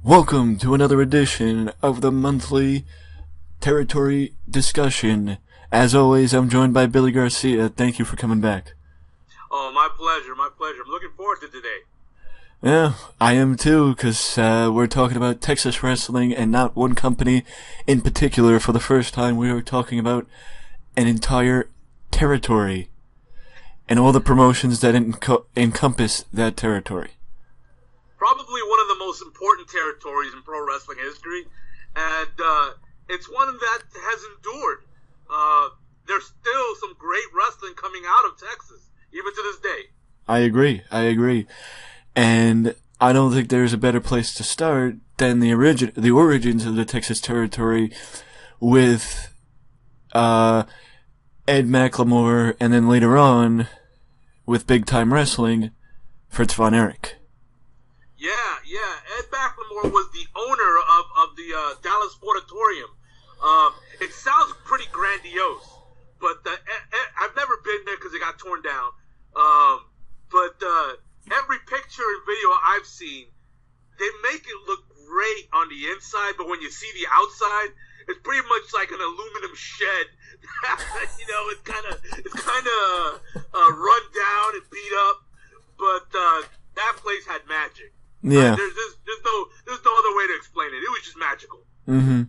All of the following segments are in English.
Welcome to another edition of the monthly territory discussion. As always, I'm joined by Billy Garcia. Thank you for coming back. Oh, my pleasure, my pleasure. I'm looking forward to today. Yeah, I am too, because we're talking about Texas wrestling and not one company in particular. For the first time, we are talking about an entire territory and all the promotions that encompass that territory. Probably one of the most important territories in pro wrestling history, and it's one that has endured. There's still some great wrestling coming out of Texas, even to this day. I agree. And I don't think there's a better place to start than the origins of the Texas territory with Ed McLemore, and then later on with Big Time Wrestling, Fritz Von Erich. Yeah. Ed McLemore was the owner of the Dallas Sportatorium. It sounds pretty grandiose, but I've never been there because it got torn down. But every picture and video I've seen, they make it look great on the inside, but when you see the outside, it's pretty much like an aluminum shed. It's kind of run down and beat up, but that place had magic. Yeah. There's no other way to explain it. It was just magical. Mm-hmm.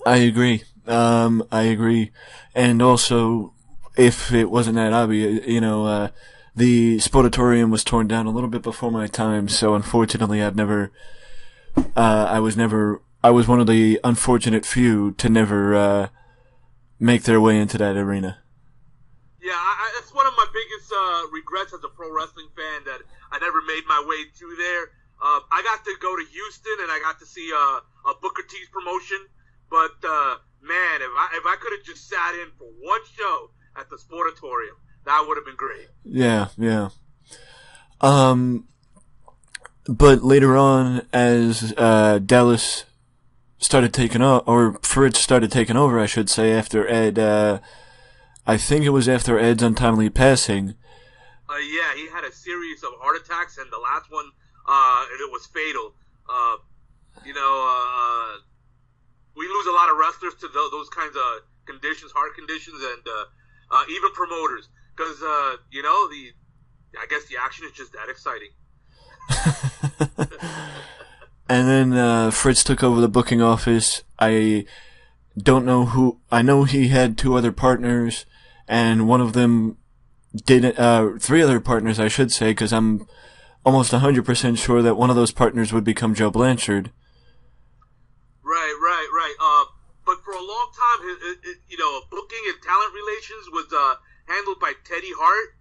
I agree. And also, if it wasn't that obvious, the Sportatorium was torn down a little bit before my time, so unfortunately I was one of the unfortunate few to never make their way into that arena. Yeah, that's one of my biggest regrets as a pro wrestling fan, that I never made my way to there. I got to go to Houston and I got to see a Booker T's promotion, but man, if I could have just sat in for one show at the Sportatorium, that would have been great. Yeah. But later on, as Dallas started taking over, or Fritz started taking over, I should say, after Ed, I think it was after Ed's untimely passing. Yeah, he had a series of heart attacks, and the last one, it was fatal. We lose a lot of wrestlers to those kinds of conditions, heart conditions, and even promoters, because I guess the action is just that exciting. And then Fritz took over the booking office. I don't know who. I know he had two other partners, and one of them didn't. Three other partners, I should say, because I'm almost 100% sure that one of those partners would become Joe Blanchard. Right. But for a long time, booking and talent relations was handled by Teddy Hart.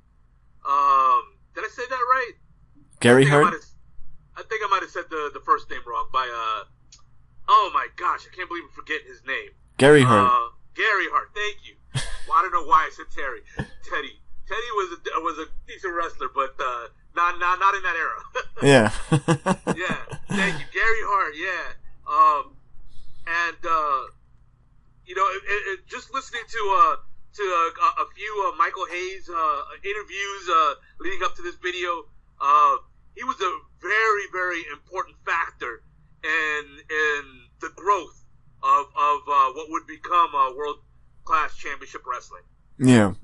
Did I say that right? Gary Hart? I think I might have said the first name wrong. Oh my gosh, I can't believe I'm forgetting his name. Gary Hart. Gary Hart, thank you. Well, I don't know why I said Terry. Teddy was a decent wrestler, but not in that era. Yeah. Yeah, thank you, Gary Hart. Yeah, just listening to a few Michael Hayes interviews leading up to this video, he was a very, very important factor in the growth of what would become world class championship wrestling. Yeah.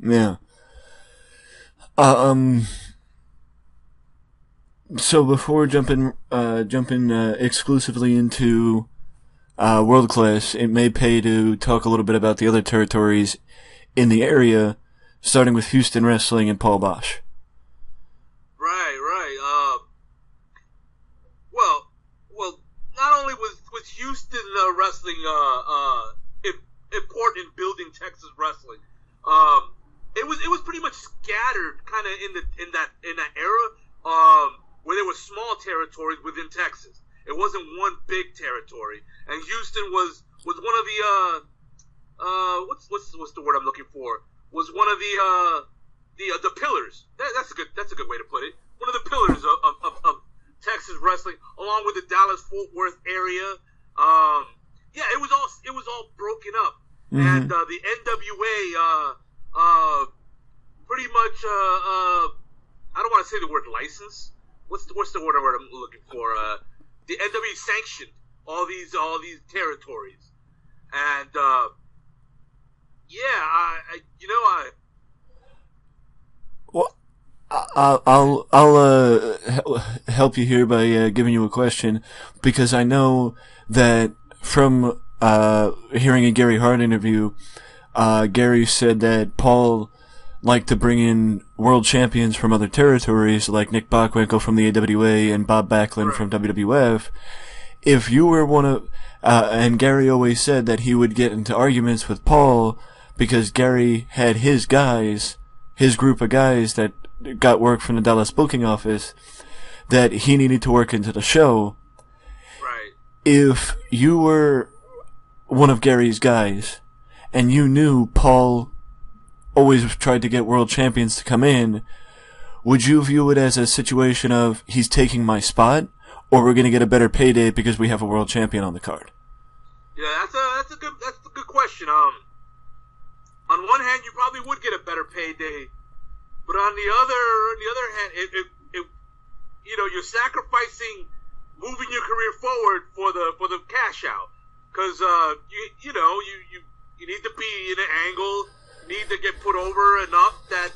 So before jumping exclusively into world class, it may pay to talk a little bit about the other territories in the area, starting with Houston Wrestling and Paul Bosch. Right. Well, not only was Houston wrestling important in building Texas wrestling, it was pretty much scattered, kind of in that era, where there were small territories within Texas. It wasn't one big territory, and Houston was one of the what's the word I'm looking for? Was one of the pillars. That's a good way to put it. One of the pillars of Texas wrestling, along with the Dallas-Fort Worth area. It was all broken up, Mm-hmm. and the NWA pretty much I don't want to say the word license. What's the word I'm looking for? the NWA sanctioned all these territories, and Well, I'll help you here by giving you a question, because I know that from hearing a Gary Hart interview, Gary said that Paul liked to bring in world champions from other territories, like Nick Bockwinkel from the AWA and Bob Backlund from WWF. If you were one of, and Gary always said that he would get into arguments with Paul because Gary had his guys, his group of guys that got work from the Dallas booking office, that he needed to work into the show. Right. If you were one of Gary's guys, and you knew Paul always tried to get world champions to come in, would you view it as a situation of he's taking my spot, or we're going to get a better payday because we have a world champion on the card? Yeah, that's a good question. On one hand, you probably would get a better payday, but on the other hand, it you're sacrificing moving your career forward for the cash out, because you need to be in an angle, need to get put over enough that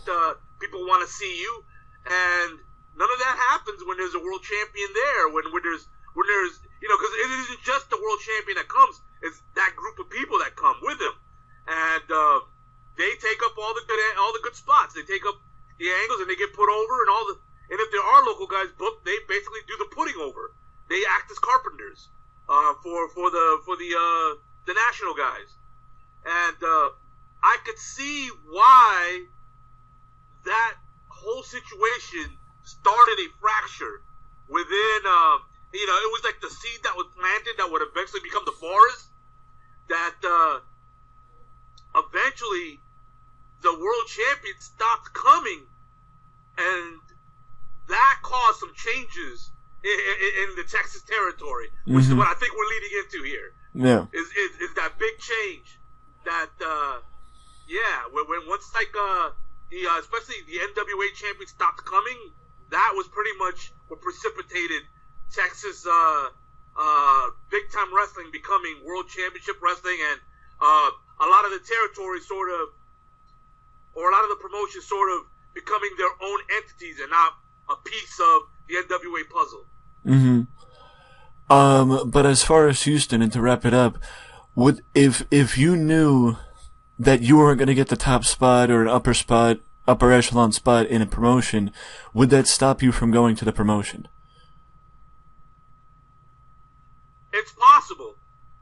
people want to see you, and none of that happens when there's a world champion there. When there's because it isn't just the world champion that comes; it's that group of people that come with him, and they take up all the good spots. They take up the angles, and they get put over, and if there are local guys booked, they basically do the putting over. They act as carpenters for the national guys, and I could see why that whole situation started a fracture within. It was like the seed that was planted that would eventually become the forest. That eventually the world champion stopped coming, and that caused some changes in the Texas territory, which is what I think we're leading into here. Yeah, is that big change that when once especially the NWA champion stopped coming, that was pretty much what precipitated Texas big time wrestling becoming world championship wrestling, and a lot of the territories or a lot of the promotions sort of becoming their own entities and not a piece of the NWA puzzle. But as far as Houston, and to wrap it up, if you knew that you weren't going to get the top spot or an upper echelon spot in a promotion, would that stop you from going to the promotion? It's possible,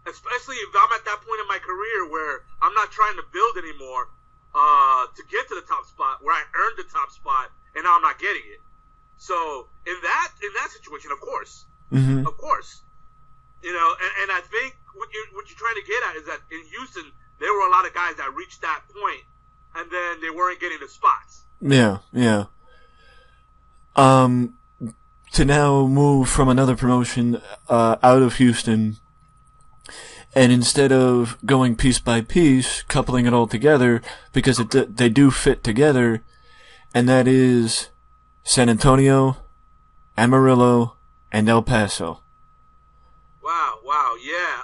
especially if I'm at that point in my career where I'm not trying to build anymore to get to the top spot, where I earned the top spot and now I'm not getting it. So in that situation, of course, and I think what you're trying to get at is that in Houston there were a lot of guys that reached that point and then they weren't getting the spots. Yeah. To now move from another promotion out of Houston, and instead of going piece by piece, coupling it all together, because they do fit together, and that is San Antonio, Amarillo, and El Paso. Wow, yeah.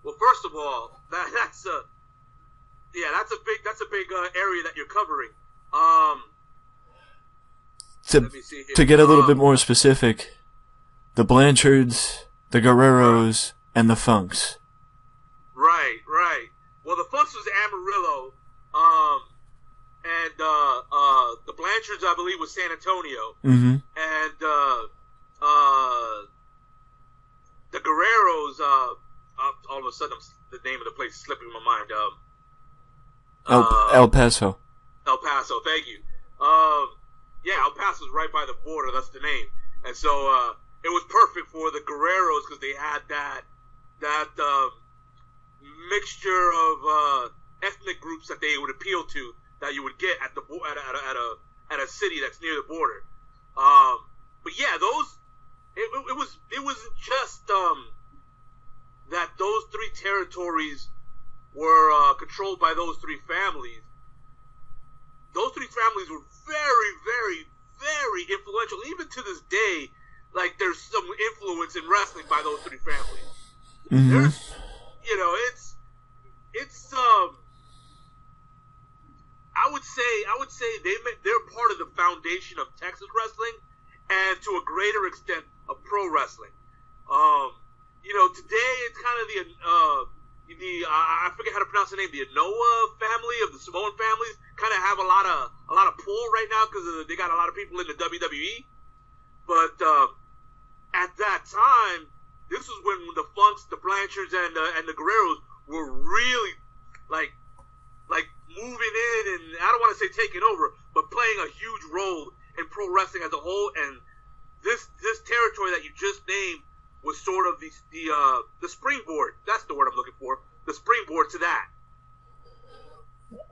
Well, first of all, that's a big area that you're covering. Let me see here. To get a little bit more specific, the Blanchards, the Guerreros, and the Funks. Right. Well, the Funks was Amarillo, and the Blanchards, I believe, was San Antonio, and the Guerreros. All of a sudden, the name of the place is slipping my mind. El Paso. El Paso, thank you. El Paso's right by the border. That's the name, and so it was perfect for the Guerreros because they had that mixture of ethnic groups that they would appeal to, that you would get at a city that's near the border. But yeah, it wasn't just that those three territories were controlled by those three families. Those three families were very, very, very influential. Even to this day, like there's some influence in wrestling by those three families. Mm-hmm. There's, it's I would say they're part of the foundation of Texas wrestling, and to a greater extent of pro wrestling. Today it's kind of I forget how to pronounce the name. The Anoa family of the Samoan families kind of have a lot of pull right now because they got a lot of people in the WWE. But at that time, this was when the Funks, the Blanchards, and the Guerreros were really like moving in, and I don't want to say taking over, but playing a huge role in pro wrestling as a whole. And this territory that you just named was sort of the springboard. That's the word I'm looking for. The springboard to that.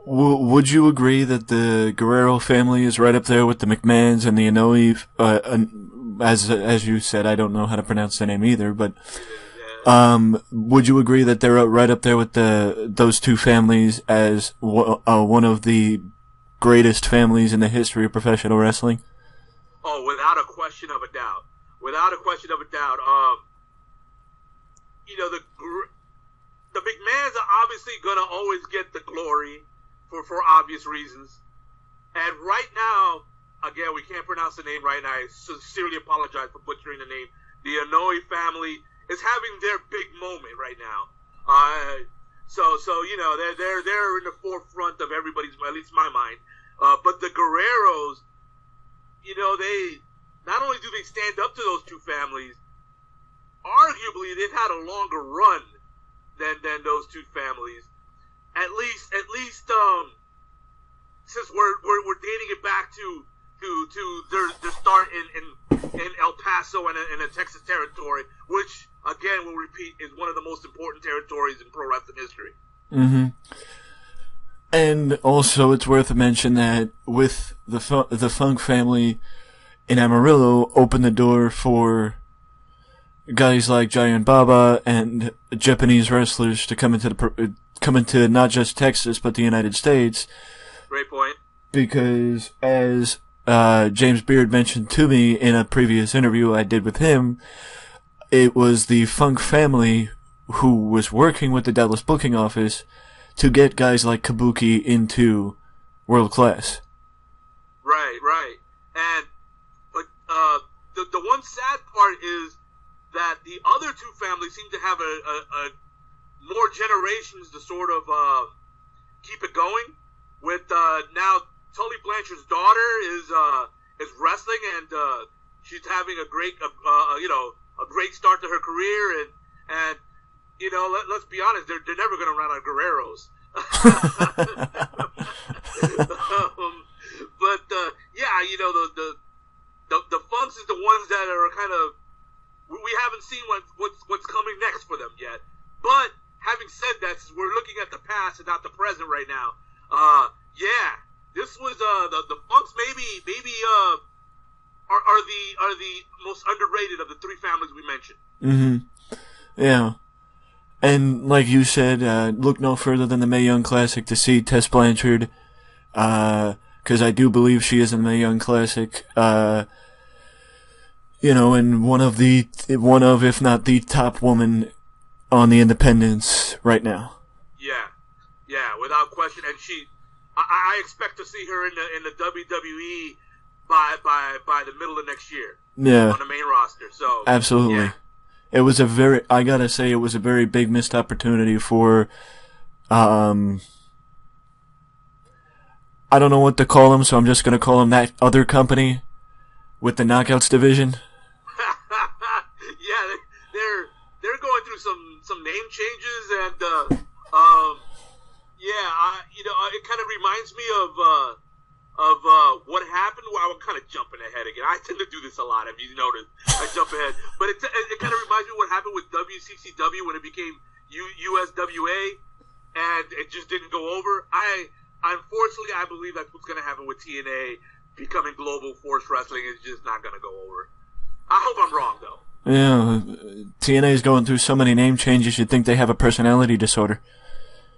Would you agree that the Guerrero family is right up there with the McMahons and the Inoue? As you said, I don't know how to pronounce the name either, but would you agree that they're right up there with those two families as one of the greatest families in the history of professional wrestling? Oh, without a question of a doubt. Without a question of a doubt. The McMahons are obviously gonna always get the glory for obvious reasons. And right now, again, we can't pronounce the name right now. I sincerely apologize for butchering the name. The Inoue family is having their big moment right now. So they're in the forefront of everybody's, at least my mind. But the Guerreros, they not only do they stand up to those two families, arguably they've had a longer run than those two families. At least since we're dating it back to their start in El Paso and in the Texas territory, which again we'll repeat is one of the most important territories in pro wrestling history. Mm-hmm. And also, it's worth a mention that with the Funk family in Amarillo opened the door for guys like Giant Baba and Japanese wrestlers to come into not just Texas but the United States. Great point. Because as James Beard mentioned to me in a previous interview I did with him, it was the Funk family who was working with the Dallas booking office to get guys like Kabuki into world class. Right. But the one sad part is that the other two families seem to have a more generations to sort of keep it going. With now Tully Blanchard's daughter is wrestling, and she's having a great start to her career, and let's be honest, they're never going to run out of Guerreros. The Funks is the ones that are kind of, we haven't seen what's coming next for them yet. But having said that, since we're looking at the past and not the present right now, this was the Funks maybe are the most underrated of the three families we mentioned. Mm-hmm. Yeah. And like you said, look no further than the Mae Young Classic to see Tess Blanchard, because I do believe she is in the Mae Young Classic. And one of, if not the top woman on the independents right now. Yeah, without question. And I expect to see her in the WWE by the middle of next year. Yeah. On the main roster. So absolutely. Yeah. It was a very big missed opportunity for, I don't know what to call them, so I'm just going to call them that other company with the Knockouts division. Yeah, they're going through some name changes, and it kind of reminds me of what happened. Well, I'm kind of jumping ahead again. I tend to do this a lot, if you notice. I jump ahead. But it kind of reminds me of what happened with WCCW when it became USWA, and it just didn't go over. Unfortunately, I believe that's what's going to happen with TNA becoming Global Force Wrestling. It's just not going to go over. I hope I'm wrong, though. Yeah, TNA is going through so many name changes, you'd think they have a personality disorder.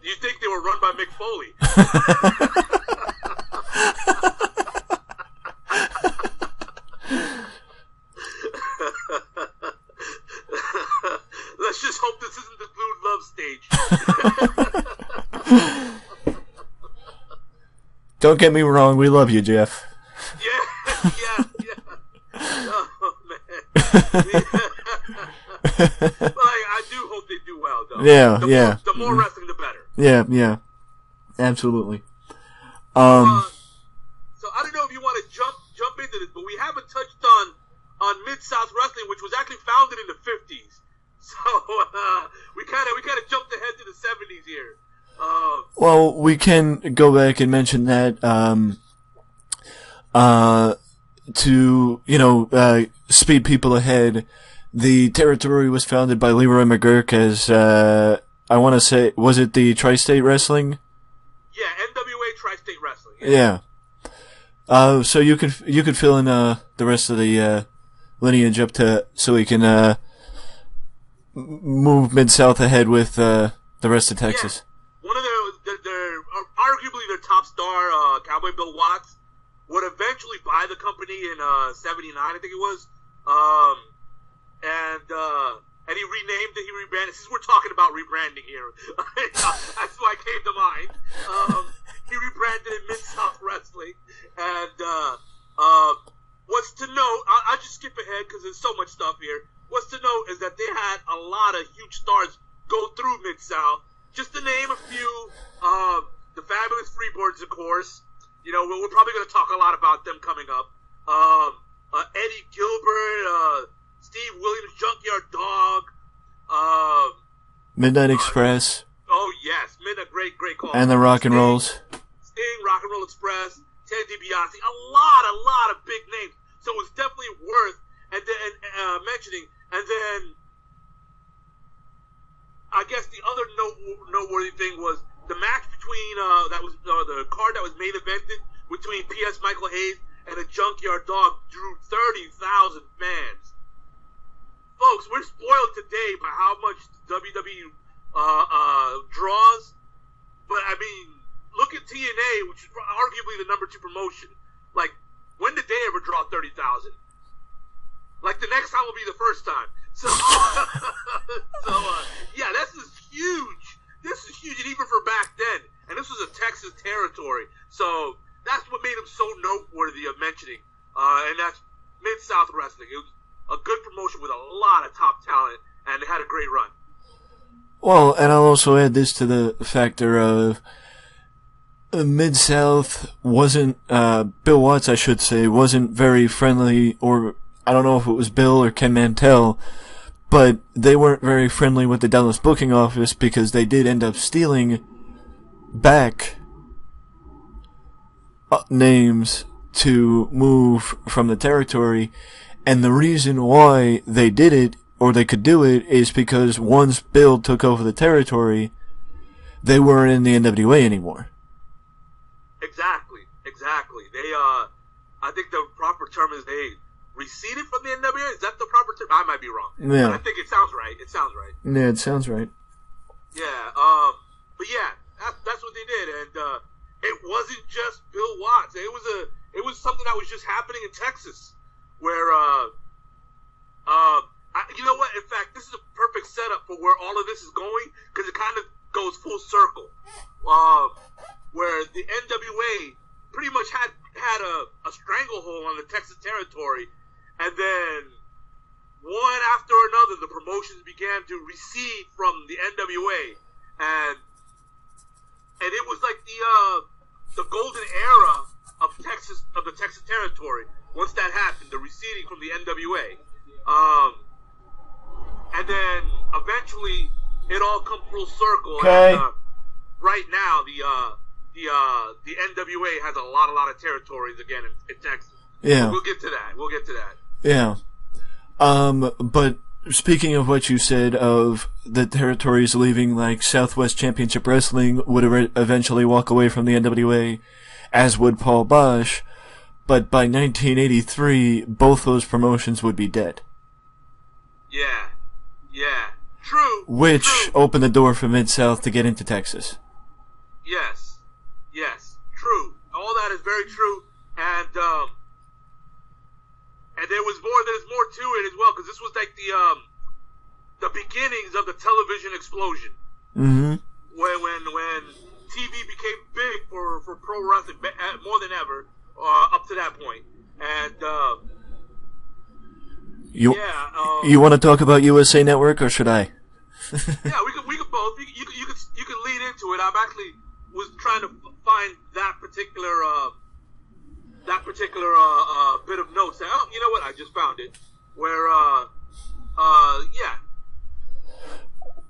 You think they were run by Mick Foley? Don't get me wrong, we love you, Jeff. Yeah, yeah. Oh man. But I do hope they do well, though. Yeah, The more wrestling, the better. Yeah. Absolutely. So I don't know if you want to jump into this, but we haven't touched on Mid-South Wrestling, which was actually founded in the 50s. So we kind of jumped ahead to the 70s here. Well, we can go back and mention that to speed people ahead. The territory was founded by Leroy McGurk as I want to say, was it the Tri-State Wrestling? Yeah, NWA Tri-State Wrestling. Yeah. So you could fill in the rest of the lineage up to so we can move Mid-South ahead with the rest of Texas. Yeah. One of their arguably their top star, Cowboy Bill Watts, would eventually buy the company in '79, I think it was. And he renamed it. He rebranded. Since we're talking about rebranding here, that's why it came to mind. He rebranded it Mid-South Wrestling. And what's to note, I'll just skip ahead because there's so much stuff here. What's to note is that they had a lot of huge stars go through Mid-South. Just to name a few, the Fabulous Freebirds, of course. We're probably going to talk a lot about them coming up. Eddie Gilbert, Steve Williams, Junkyard Dog, Midnight Express. Oh yes, Midnight, great call. And the Rock and Rolls. Sting, Rock and Roll Express, Ted DiBiase, a lot of big names. So it was definitely worth mentioning. And then I guess the other noteworthy thing was the match between the card that was main evented between P.S. Michael Hayes and a Junkyard Dog drew 30,000 fans. Folks, we're spoiled today by how much WWE draws, but I mean, look at TNA, which is arguably the number 2 promotion. Like, when did they ever draw 30,000? Like, the next time will be the first time. So, yeah, this is huge. This is huge, and even for back then. And this was a Texas territory. So, that's what made them so noteworthy of mentioning. And that's Mid-South Wrestling. It was a good promotion with a lot of top talent, and it had a great run. Well, and I'll also add this to the factor of Mid-South wasn't, Bill Watts, I should say, wasn't very friendly, or I don't know if it was Bill or Ken Mantell, but they weren't very friendly with the Dallas booking office because they did end up stealing back names to move from the territory. And the reason why they did it, or they could do it, is because once Bill took over the territory, they weren't in the NWA anymore. Exactly. They, I think the proper term is they receded from the NWA. Is that the proper term? I might be wrong. Yeah. But I think it sounds right. Yeah, it sounds right. Yeah, but yeah, that's what they did. And, it wasn't just Bill Watts. It was something that was just happening in Texas. Where, you know what? In fact, this is a perfect setup for where all of this is going, because it kind of goes full circle. Where the NWA pretty much had a stranglehold on the Texas territory, and then one after another, the promotions began to recede from the NWA, and it was like the golden era of the Texas territory. Once that happened, the receding from the NWA, and then eventually it all come full circle. Okay. And, right now, the NWA has a lot of territories again in Texas. Yeah. We'll get to that. Yeah. But speaking of what you said of the territories leaving, like Southwest Championship Wrestling would eventually walk away from the NWA, as would Paul Bosch. But by 1983, both those promotions would be dead. Yeah. True. Which true. opened the door for Mid-South to get into Texas. Yes. True. All that is very true. And there's more to it as well, because this was like the beginnings of the television explosion. Mm-hmm. When TV became big for for pro wrestling more than ever up to that point. And you want to talk about USA Network, or should I? Yeah, we could both. You could lead into it. I'm actually was trying to find that particular bit of notes. Oh, you know what? I just found it. Where yeah.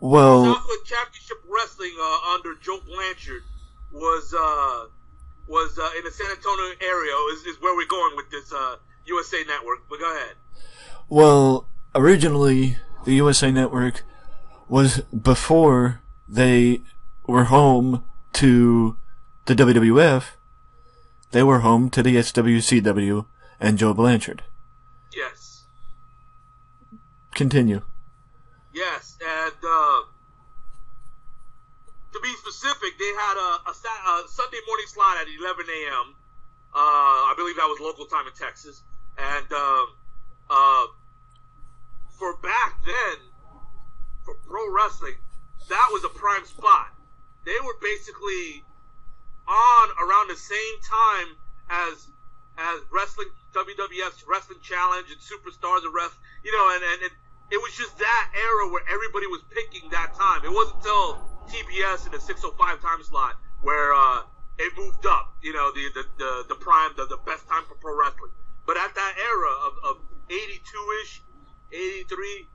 Well, Southland Championship Wrestling under Joe Blanchard was in the San Antonio area. Is where we're going with this USA Network. But go ahead. Well, originally the USA Network was before they were home to the WWF. They were home to the SWCW and Joe Blanchard. Yes. Continue. Yes, and to be specific, they had a Sunday morning slot at 11 a.m. I believe that was local time in Texas. And for back then, for pro wrestling, that was a prime spot. They were basically on around the same time as wrestling, WWF's Wrestling Challenge and Superstars of Wrestling, and it was just that era where everybody was picking that time. It wasn't until TBS in the 6:05 time slot where it moved up, the prime, the best time for pro wrestling. But at that era of 82-ish, 83,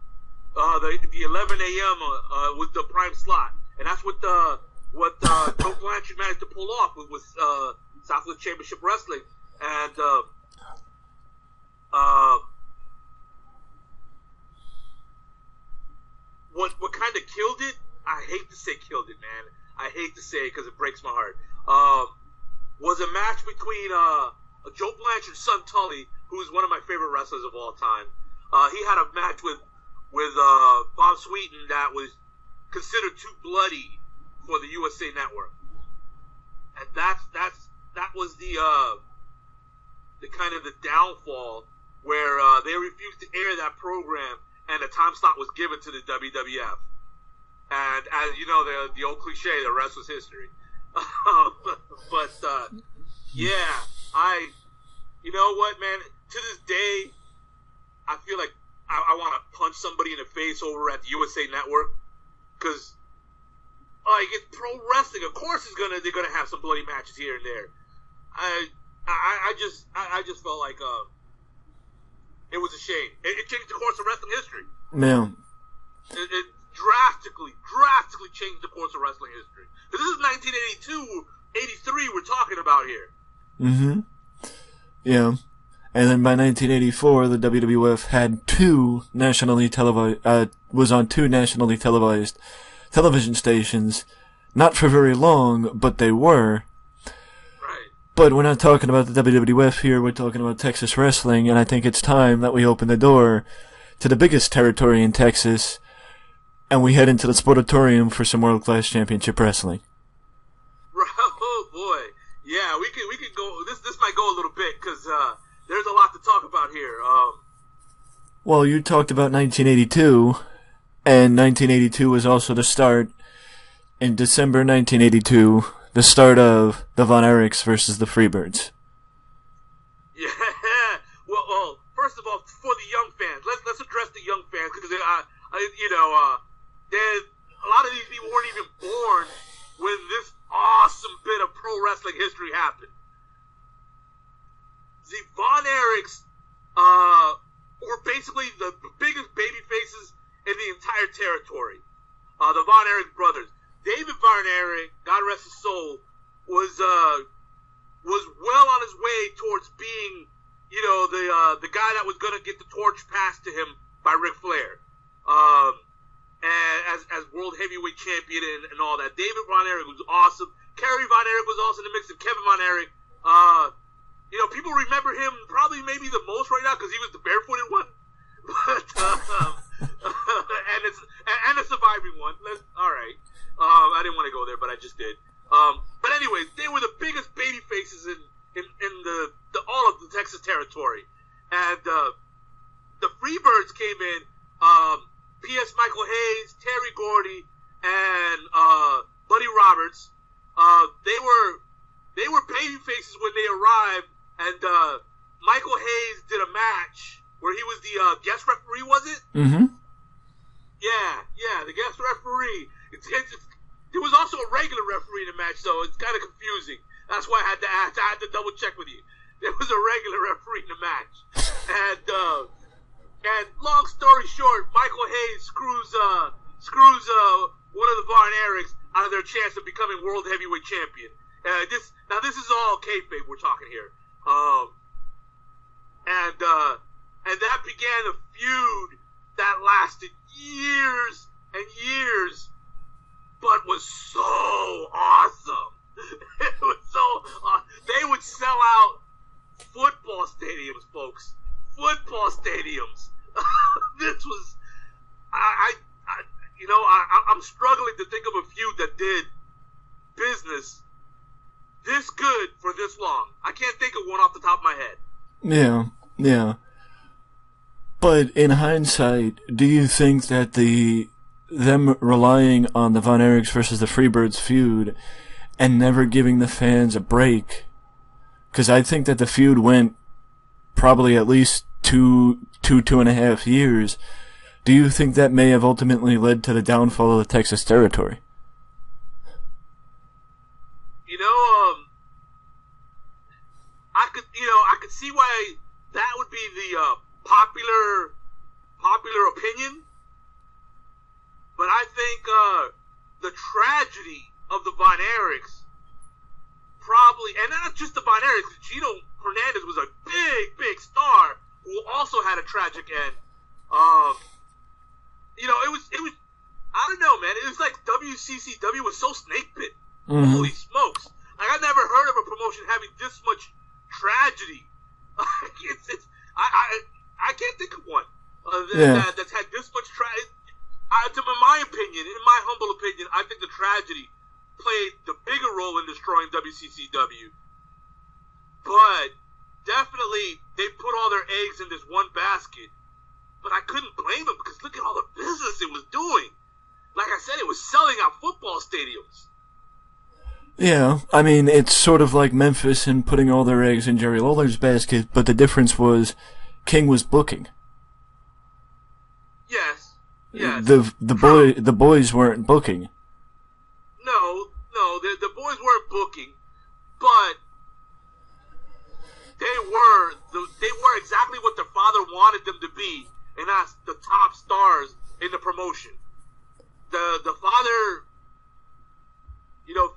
the 11 a.m. Was the prime slot, and that's what Joe Blanchard managed to pull off with Southland Championship Wrestling, and what kind of killed it? I hate to say killed it, man. I hate to say it because it breaks my heart. Was a match between Joe Blanchard's son Tully, who's one of my favorite wrestlers of all time. He had a match with Bob Sweeten that was considered too bloody for the USA Network, and that was the kind of the downfall where they refused to air that program, and the time slot was given to the WWF. And as you know, the old cliche, the rest was history. But yeah, you know what, man? To this day, I feel like I want to punch somebody in the face over at the USA Network, because it's pro wrestling. Of course, they're gonna have some bloody matches here and there. I just felt like it was a shame. It changed the course of wrestling history. Man, it drastically changed the course of wrestling history. This is 1982, 83 we're talking about here. Mm-hmm. Yeah. And then by 1984, the WWF had was on two nationally televised television stations. Not for very long, but they were. Right. But we're not talking about the WWF here, we're talking about Texas wrestling, and I think it's time that we open the door to the biggest territory in Texas, and we head into the Sportatorium for some world-class championship wrestling. Oh boy, yeah, we could go. This might go a little bit because there's a lot to talk about here. Well, you talked about 1982, and 1982 was also the start. In December 1982, the start of the Von Erichs versus the Freebirds. Yeah, well, first of all, for the young fans, let's address the young fans because a lot of these people weren't even born when this awesome bit of pro wrestling history happened. The Von Erichs were basically the biggest baby faces in the entire territory. The Von Erich brothers. David Von Erich, God rest his soul, was well on his way towards being, the guy that was going to get the torch passed to him by Ric Flair, as world heavyweight champion and all that. David Von Erich was awesome. Kerry Von Erich was also in the mix, and Kevin Von Erich. People remember him probably maybe the most right now because he was the barefooted one, but and the surviving one. All right. I didn't want to go there, but I just did. But anyways, they were the biggest baby faces in the all of the Texas territory, and the Freebirds came in. P.S. Michael Hayes, Terry Gordy, and Buddy Roberts. They were baby faces when they arrived, and Michael Hayes did a match where he was the guest referee, was it? Mm-hmm. Yeah, the guest referee. There was also a regular referee in the match, so it's kind of confusing. That's why I had to double check with you. There was a regular referee in the match, and long story short, Michael Hayes screws one of the Von Erichs out of their chance of becoming world heavyweight champion. This is all kayfabe we're talking here. And that began a feud that lasted years and years, but was so awesome. It was so they would sell out football stadiums, folks. Football stadiums. This was I'm struggling to think of a feud that did business this good for this long. I can't think of one off the top of my head. Yeah. But in hindsight, do you think that them relying on the Von Erichs versus the Freebirds feud and never giving the fans a break, because I think that the feud went probably at least two and a half years, do you think that may have ultimately led to the downfall of the Texas territory? I could see why that would be the popular opinion, but I think the tragedy of the Von Erichs probably, and not just the Von Erichs, Gino Hernandez was a big star who also had a tragic end. It was I don't know, man. It was like WCCW was so snake bit. Mm-hmm. Holy smokes! Like, I never heard of a promotion having this much tragedy. I can't think of one that's had this much tragedy. In my opinion, in my humble opinion, I think the tragedy played the bigger role in destroying WCCW. But definitely, they put all their eggs in this one basket. But I couldn't blame them, because look at all the business it was doing. Like I said, it was selling out football stadiums. Yeah, I mean, it's sort of like Memphis and putting all their eggs in Jerry Lawler's basket, but the difference was King was booking. Yes. The boys weren't booking. No, the boys weren't booking, but they were exactly what their father wanted them to be, and that's the top stars in the promotion. The father,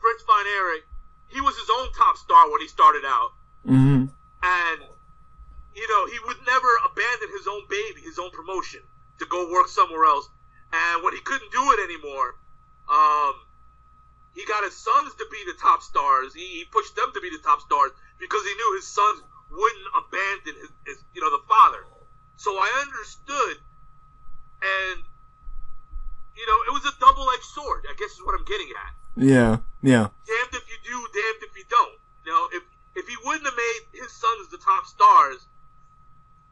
Fritz Von Erich, he was his own top star when he started out. Mm-hmm. And, he would never abandon his own baby, his own promotion, to go work somewhere else. And when he couldn't do it anymore, he got his sons to be the top stars. He pushed them to be the top stars because he knew his sons wouldn't abandon his the father. So I understood, and, it was a double-edged sword, I guess is what I'm getting at. Yeah. Damned if you do, damned if you don't. If he wouldn't have made his sons the top stars,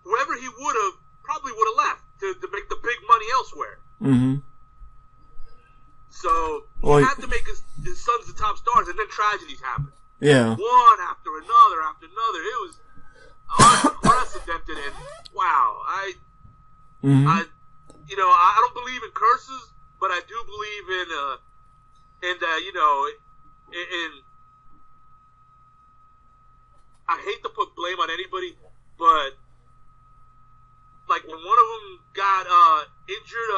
whoever he would have probably would have left to make the big money elsewhere. Mm-hmm. So he had to make his sons the top stars, and then tragedies happened. Yeah. One after another. It was unprecedented, and wow, I don't believe in curses, but I do believe in I hate to put blame on anybody, but like when one of them got injured,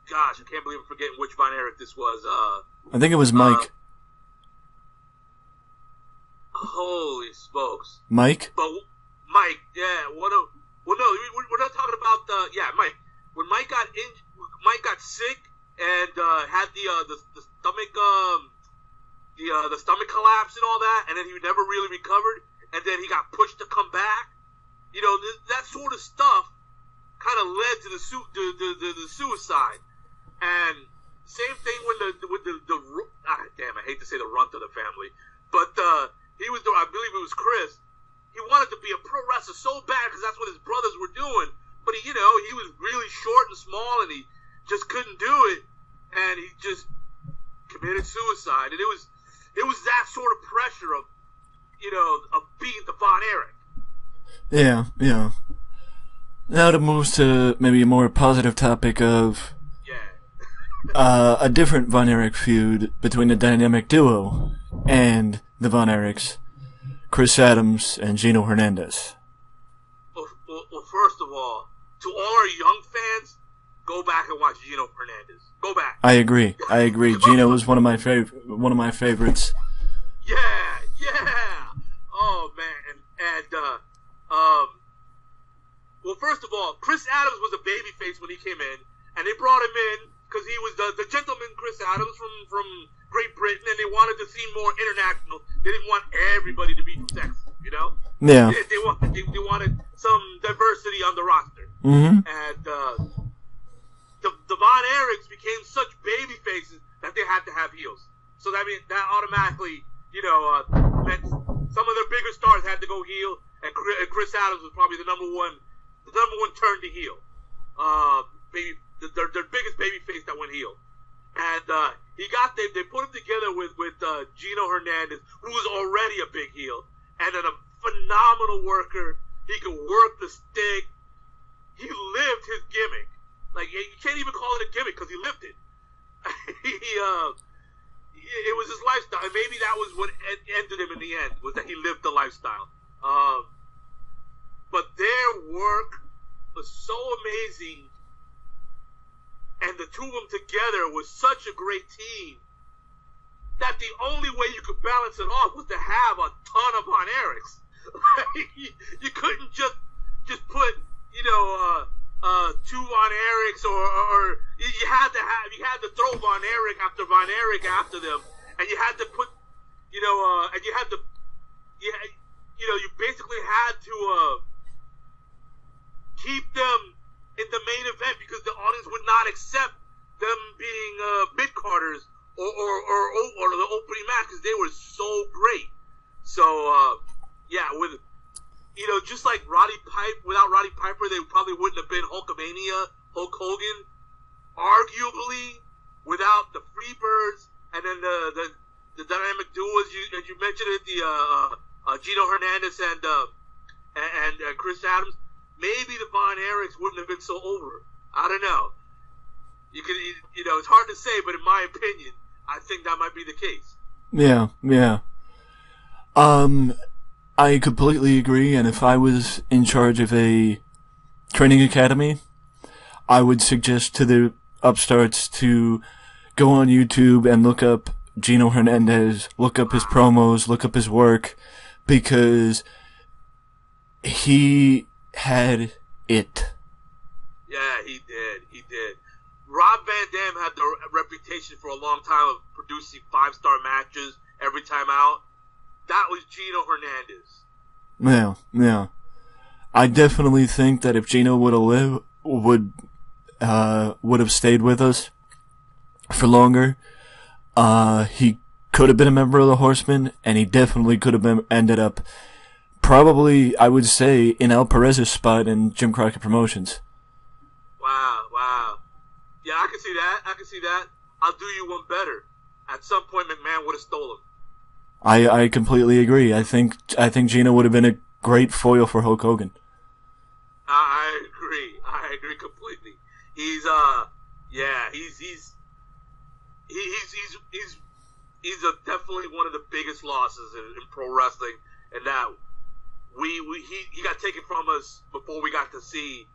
gosh, I can't believe I'm forgetting which Von Erich this was. I think it was Mike. Holy smokes, Mike. But Mike, yeah. Well, no, we're not talking about Mike. When Mike got sick and had the stomach the stomach collapse and all that, and then he never really recovered, and then he got pushed to come back. That sort of stuff kind of led to the suicide. And same thing with the I hate to say the runt of the family, but he was I believe it was Chris. He wanted to be a pro wrestler so bad because that's what his brothers were doing, but he was really short and small, and he just couldn't do it, and he just committed suicide. And it was it was that sort of pressure of, of being the Von Erich. Yeah, yeah. Now to move to maybe a more positive topic of a different Von Erich feud between the dynamic duo and the Von Erichs, Chris Adams and Gino Hernandez. Well, first of all, to all our young fans, go back and watch Gino Hernandez. Go back. I agree. Gino is one of my favorites. Yeah. Oh man, well, first of all, Chris Adams was a babyface when he came in, and they brought him in because he was the gentleman Chris Adams from Great Britain, and they wanted to see more international. They didn't want everybody to be from Texas, Yeah. They wanted some diversity on the roster. Mm-hmm. And the Von Erichs became such baby faces that they had to have heels. So that automatically, meant some of their bigger stars had to go heel, and Chris Adams was probably the number one turn to heel. Their biggest baby face that went heel. And they put him together with Gino Hernandez, who was already a big heel, and then a phenomenal worker. He could work the stick. He lived his gimmick. Like, you can't even call it a gimmick because he lived it. It was his lifestyle, and maybe that was what ended him in the end, was that he lived the lifestyle. But their work was so amazing, and the two of them together was such a great team that the only way you could balance it off was to have a ton of Von Erichs. You couldn't just put two Von Erichs, or you had to throw Von Erich after Von Erich after them, and you had to put you basically had to keep them in the main event because the audience would not accept them being mid-carders or the opening match because they were so great. So with just like Roddy Piper, without Roddy Piper, they probably wouldn't have been Hulkamania, Hulk Hogan. Arguably, without the Freebirds and then the dynamic duo, as you mentioned it, the Gino Hernandez and Chris Adams, maybe the Von Erichs wouldn't have been so over. I don't know. It's hard to say, but in my opinion, I think that might be the case. Yeah. I completely agree, and if I was in charge of a training academy, I would suggest to the upstarts to go on YouTube and look up Gino Hernandez, look up his promos, look up his work, because he had it. Yeah, he did. Rob Van Dam had the reputation for a long time of producing 5-star matches every time out. That was Gino Hernandez. Yeah. I definitely think that if Gino would have stayed with us for longer, he could have been a member of the Horsemen, and he definitely could have ended up probably, I would say, in Al Perez's spot in Jim Crockett Promotions. Wow. Yeah, I can see that. I'll do you one better. At some point, McMahon would have stolen him. I completely agree. I think Gino would have been a great foil for Hulk Hogan. I agree completely. He's definitely one of the biggest losses in pro wrestling, and that he got taken from us before we got to see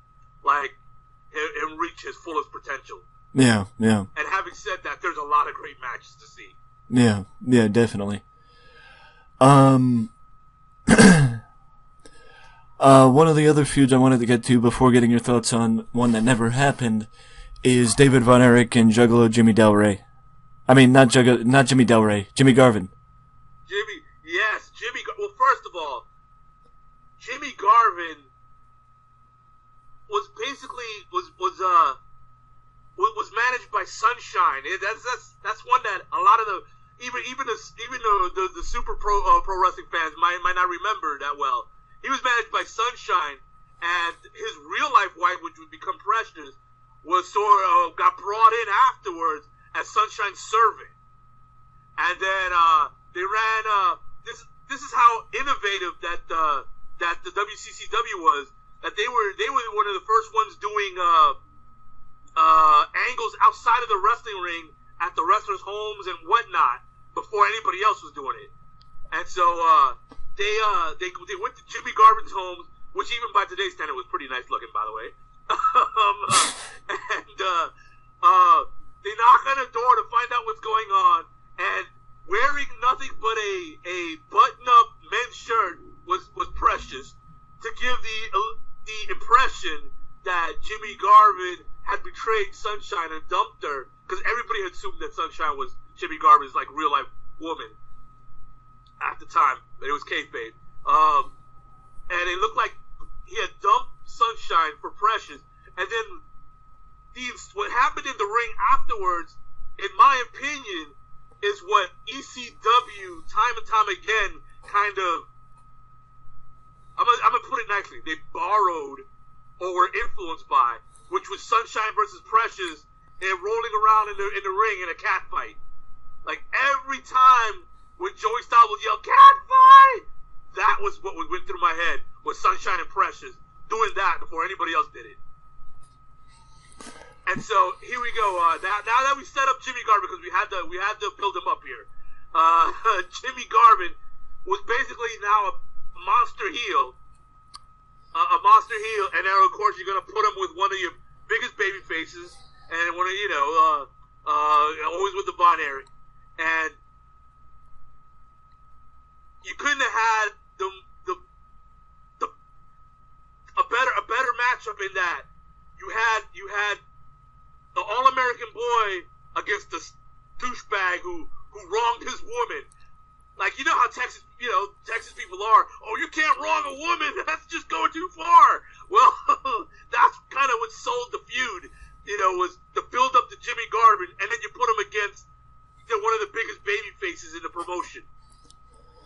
him reach his fullest potential. Yeah. And having said that, there's a lot of great matches to see. Yeah, definitely. One of the other feuds I wanted to get to before getting your thoughts on one that never happened is David Von Erich and Juggalo Jimmy Del Rey. I mean, not Jimmy Del Rey, Jimmy Garvin. Well, first of all, Jimmy Garvin was basically was managed by Sunshine. That's one that a lot of the even the super pro wrestling fans might not remember that well. He was managed by Sunshine, and his real life wife, which would become Precious, was got brought in afterwards as Sunshine's servant. And then They ran this is how innovative that the WCCW was. That they were one of the first ones doing angles outside of the wrestling ring at the wrestlers' homes and whatnot before anybody else was doing it. And so they went to Jimmy Garvin's homes, which even by today's standard was pretty nice looking, by the way. And they knock on a door to find out what's going on, and wearing nothing but a button-up men's shirt was Precious to give the impression that Jimmy Garvin had betrayed Sunshine and dumped her, because everybody had assumed that Sunshine was Jimmy Garvin's like real life woman at the time, but it was kayfabe. And it looked like he had dumped Sunshine for Precious, and then what happened in the ring afterwards, in my opinion, is what ECW time and time again kind of, I'm gonna put it nicely, they borrowed or were influenced by, which was Sunshine versus Precious and rolling around in the ring in a cat fight. Like every time when Joey Styles would yell "cat fight," that was what went through my head, was Sunshine and Precious doing that before anybody else did it. And so here we go. Now that we set up Jimmy Garvin, because we had to build him up here. Jimmy Garvin was basically now a monster heel, and now of course you're gonna put him with one of your biggest baby faces, and one of always with the Von Erich, and you couldn't have had a better matchup in that you had the All-American Boy against the douchebag who wronged his woman. Like, you know how Texas people are. Oh, you can't wrong a woman. That's just going too far. Well, that's kind of what sold the feud. Was the build up to Jimmy Garvin, and then you put him against one of the biggest baby faces in the promotion.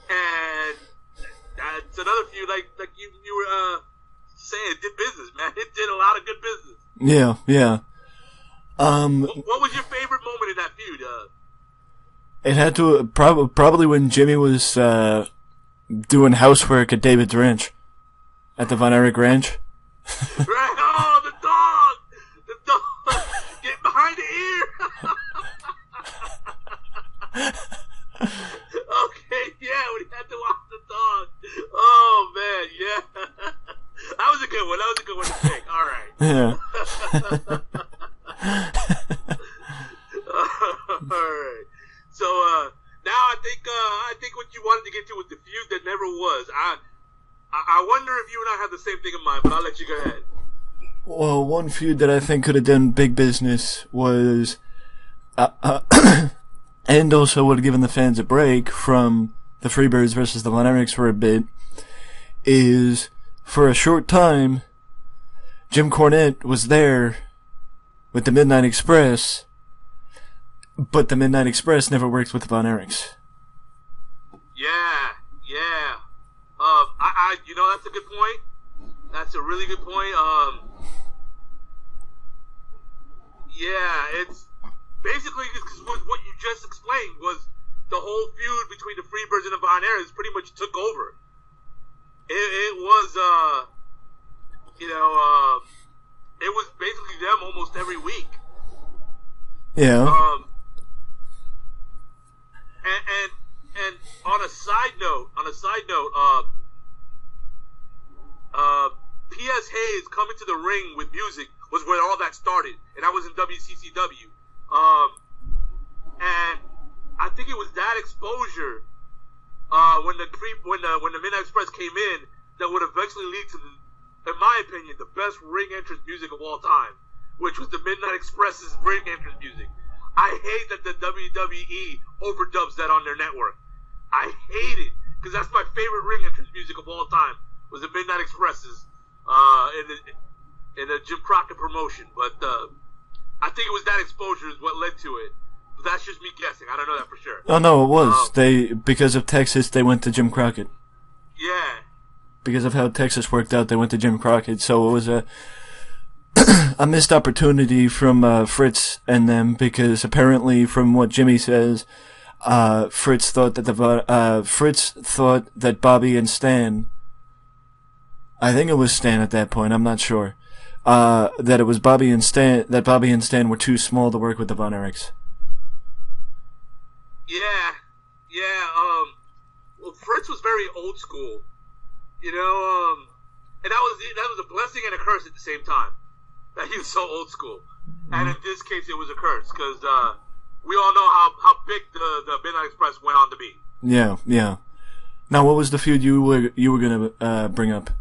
And that's another feud, like you were saying, it did business, man. It did a lot of good business. Yeah. What was your favorite moment in that feud? It had to probably when Jimmy was doing housework at David's ranch, at the Von Erich Ranch. Right. Oh, the dog! Get behind the ear. Okay, yeah, we had to watch the dog. Oh man, yeah. That was a good one to pick. All right. Yeah. Alright. So now I think what you wanted to get to was the feud that never was. I wonder if you and I have the same thing in mind, but I'll let you go ahead. Well, one feud that I think could have done big business was and also would have given the fans a break from the Freebirds versus the Von Erichs for a bit, is for a short time Jim Cornette was there with the Midnight Express, but the Midnight Express never worked with the Von Erichs. Yeah. That's a good point. That's a really good point. Yeah, it's basically what you just explained was the whole feud between the Freebirds and the Von Erichs pretty much took over. It was, it was basically them almost every week. Yeah. And on a side note, P.S. Hayes coming to the ring with music was where all that started, and that was in WCCW. And I think it was that exposure when the Midnight Express came in that would eventually lead to, in my opinion, the best ring entrance music of all time, which was the Midnight Express's ring entrance music. I hate that the WWE overdubs that on their network. I hate it, because that's my favorite ring entrance music of all time, was the Midnight Express's in the Jim Crockett promotion. But I think it was that exposure is what led to it. But that's just me guessing. I don't know that for sure. Oh no, it was. Because of Texas, they went to Jim Crockett. Yeah. Because of how Texas worked out, they went to Jim Crockett. So it was a missed opportunity from Fritz and them, because apparently, from what Jimmy says, Fritz thought that Bobby and Stan, I think it was Stan at that point, I'm not sure, that it was Bobby and Stan were too small to work with the Von Erichs. Yeah. Well, Fritz was very old school, and that was a blessing and a curse at the same time. That he was so old school, and in this case, it was a curse because we all know how big the Midnight Express went on to be. Yeah. Now, what was the feud you were gonna bring up?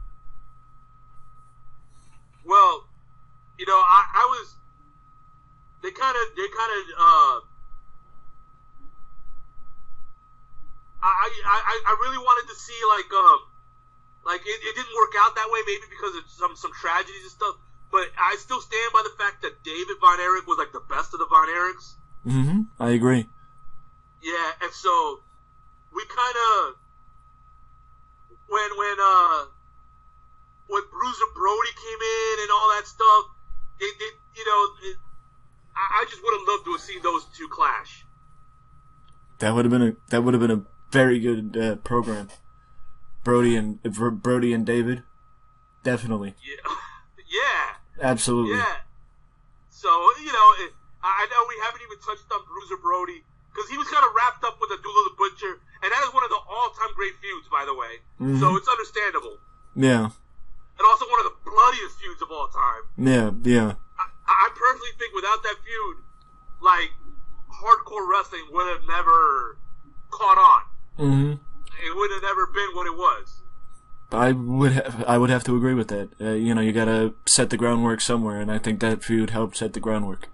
Well, I was. They kind of. I really wanted to see like it didn't work out that way, maybe because of some tragedies and stuff. But I still stand by the fact that David Von Erich was like the best of the Von Erichs. Mm-hmm. I agree. Yeah, and so we kind of when Bruiser Brody came in and all that stuff, I just would have loved to have seen those two clash. That would have been a very good program. Brody and David, definitely. Yeah. Absolutely. Yeah. So I know we haven't even touched on Bruiser Brody because he was kind of wrapped up with Abdullah the Butcher, and that is one of the all-time great feuds, by the way. Mm-hmm. So it's understandable. Yeah. And also one of the bloodiest feuds of all time. Yeah. I personally think without that feud, like, hardcore wrestling would have never caught on. Mm-hmm. It would have never been what it was. I would have to agree with that. You gotta set the groundwork somewhere, and I think that feud helped set the groundwork.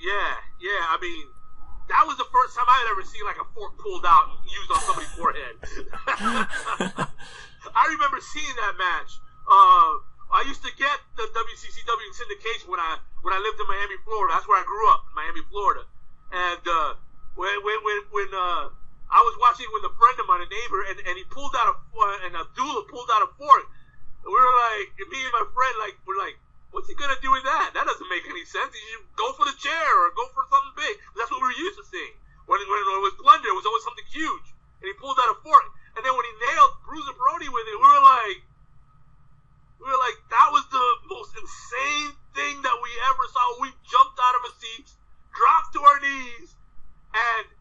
Yeah. I mean, that was the first time I had ever seen like a fork pulled out and used on somebody's forehead. I remember seeing that match. I used to get the WCCW in syndication when I lived in Miami, Florida. That's where I grew up, Miami, Florida. And when I was watching it with a friend of mine, a neighbor, and he pulled out and Abdullah pulled out a fork. And we were like, me and my friend, we're like, what's he gonna do with that? That doesn't make any sense. He should go for the chair or go for something big. That's what we were used to seeing. When it was plunder, it was always something huge. And he pulled out a fork. And then when he nailed Bruiser Brody with it, we were like, that was the most insane thing that we ever saw. We jumped out of our seats, dropped to our knees, and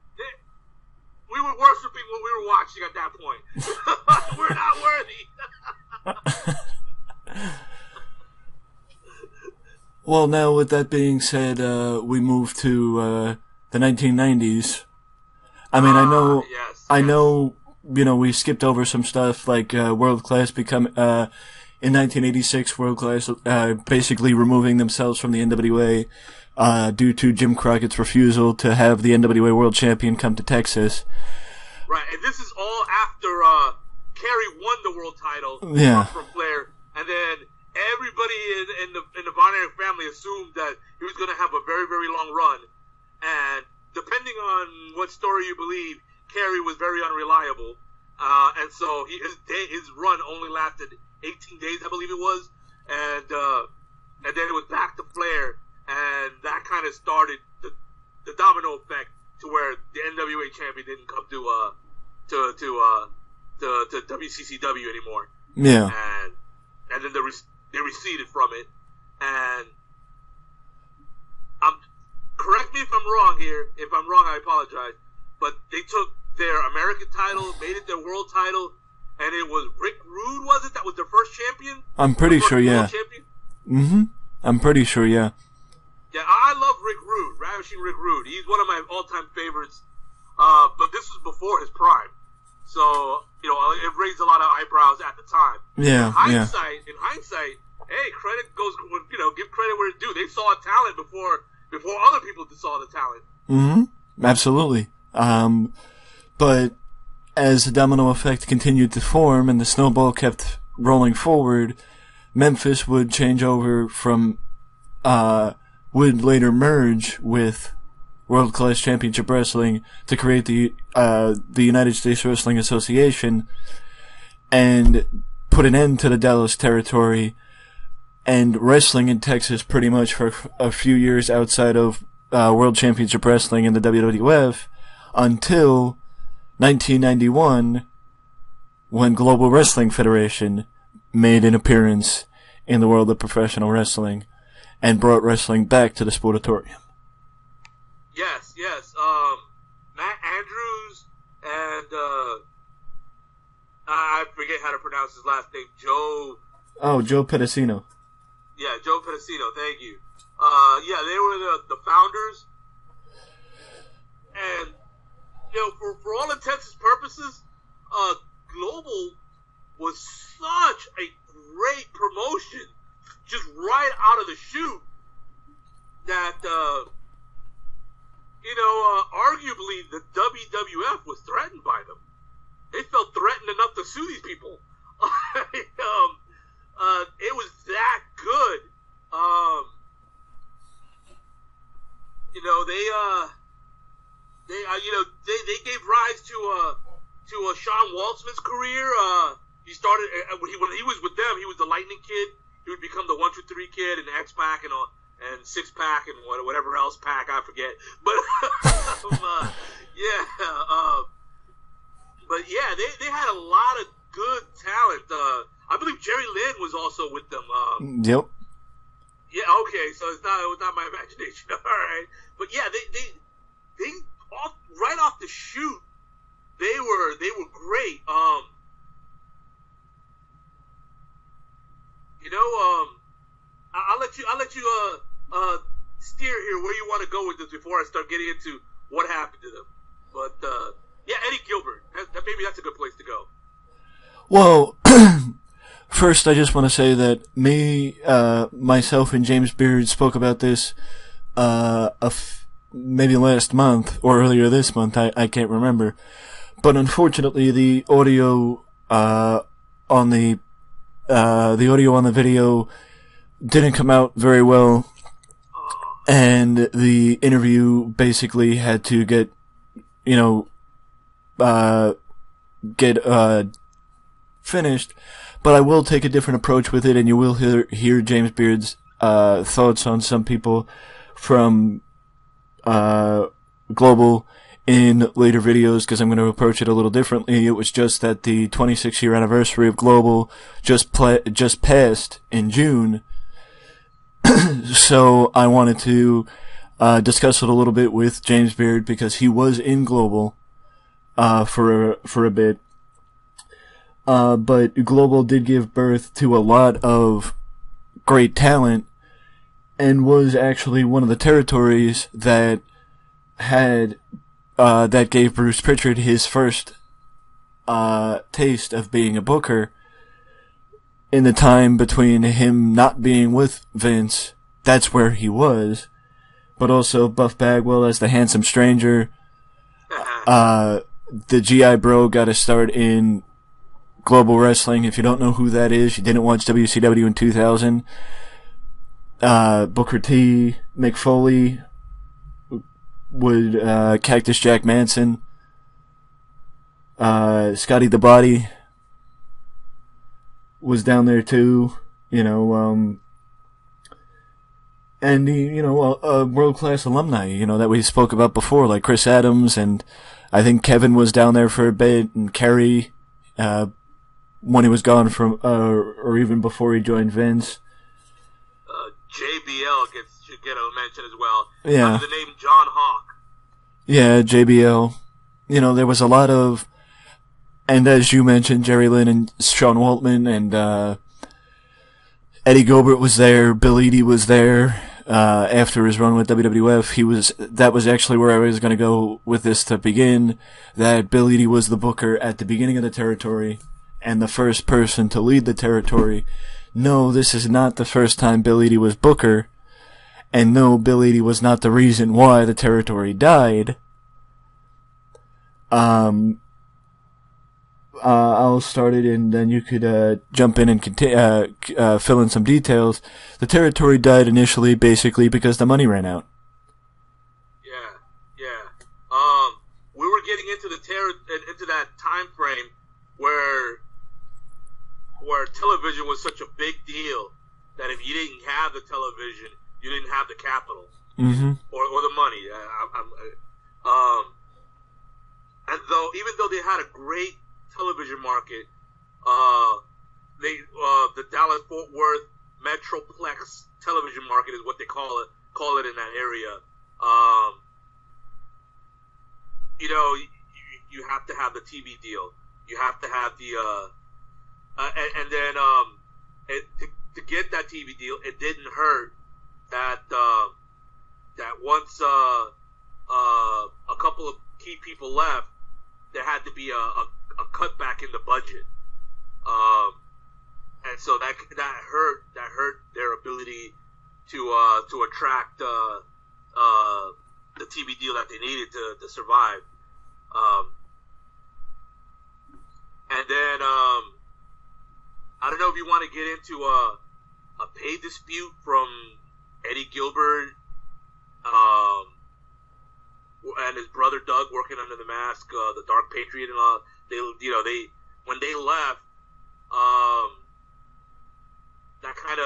we were worshiping what we were watching at that point. We're not worthy. Well, now with that being said, we move to the 1990s. I mean, I know, we skipped over some stuff like World Class in 1986, World Class basically removing themselves from the NWA due to Jim Crockett's refusal to have the NWA World Champion come to Texas. Right, and this is all after Kerry won the world title from Flair, and then everybody in the Von Erich family assumed that he was going to have a very, very long run, and depending on what story you believe, Kerry was very unreliable, and so his run only lasted 18 days, I believe it was, and then it was back to Flair, and that kind of started the domino effect to where the NWA champion didn't come to WCCW anymore. Yeah, and then they receded from it, and correct me if I'm wrong here. If I'm wrong, I apologize. But they took their American title, made it their world title. And it was Rick Rude, was it? That was their first champion? I'm pretty sure, yeah. Mm-hmm. I'm pretty sure, yeah. Yeah, I love Rick Rude, Ravishing Rick Rude. He's one of my all-time favorites. But this was before his prime. So, it raised a lot of eyebrows at the time. Yeah, In hindsight, hey, credit goes, give credit where it's due. They saw talent before other people saw the talent. Mm-hmm. Absolutely. But as the domino effect continued to form and the snowball kept rolling forward, Memphis would change over would later merge with World Class Championship Wrestling to create the United States Wrestling Association and put an end to the Dallas territory and wrestling in Texas pretty much for a few years outside of World Championship Wrestling and the WWF until 1991, when Global Wrestling Federation made an appearance in the world of professional wrestling and brought wrestling back to the Sportatorium. Yes. Matt Andrews and I forget how to pronounce his last name. Joe Pedicino. Yeah, Joe Pedicino. Thank you. They were the founders, and for all intents and purposes, Global was such a great promotion, just right out of the chute, that arguably the WWF was threatened by them. They felt threatened enough to sue these people. It was that good. They gave rise to Sean Waltman's career. He started when he was with them. He was the Lightning Kid. He would become the 1-2-3 Kid and X Pac and Six Pack and whatever else pack I forget. But they had a lot of good talent. I believe Jerry Lynn was also with them. Yep. Yeah. Okay. So it was not my imagination. All right. But yeah, they right off the chute, they were great. I'll let you steer here where you want to go with this before I start getting into what happened to them. But Eddie Gilbert. Maybe that's a good place to go. Well, first I just want to say that myself and James Beard spoke about this maybe last month or earlier this month. I can't remember. But unfortunately, the audio on the video didn't come out very well, and the interview basically had to get finished. But I will take a different approach with it, and you will hear James Beard's thoughts on some people from Global in later videos, because I'm going to approach it a little differently. It was just that the 26-year anniversary of Global just passed in June, so I wanted to discuss it a little bit with James Beard, because he was in Global for a bit. But Global did give birth to a lot of great talent, and was actually one of the territories that gave Bruce Pritchard his first taste of being a booker. In the time between him not being with Vince, that's where he was. But also Buff Bagwell as the Handsome Stranger. The G.I. Bro got a start in Global Wrestling. If you don't know who that is, you didn't watch WCW in 2000. Booker T, Mick Foley, Cactus Jack Manson, Scotty the Body was down there too, and world-class alumni, that we spoke about before, like Chris Adams, and I think Kevin was down there for a bit, and Kerry, when he was gone from, or even before he joined Vince. JBL should get a mention as well. Yeah. Under the name John Hawk. Yeah, JBL. There was a lot of, and as you mentioned, Jerry Lynn and Sean Waltman, and Eddie Gilbert was there, Bill Eadie was there, after his run with WWF. That was actually where I was going to go with this to begin, that Bill Eadie was the booker at the beginning of the territory, and the first person to lead the territory. No, this is not the first time Bill Eadie was booker, and no, Bill Eadie was not the reason why the territory died. I'll start it, and then you could jump in and fill in some details. The territory died initially, basically, because the money ran out. Yeah. We were getting into into that time frame where television was such a big deal that if you didn't have the television, you didn't have the capital, mm-hmm. or the money. even though they had a great television market, the Dallas Fort Worth Metroplex television market is what they call it in that area. You have to have the TV deal. You have to have the and then to get that TV deal, it didn't hurt that once a couple of key people left, there had to be a cutback in the budget, and so that hurt their ability to attract the TV deal that they needed to survive. And then I don't know if you want to get into a pay dispute from Eddie Gilbert and his brother Doug working under the mask, the Dark Patriot, and all. They when they left, that kind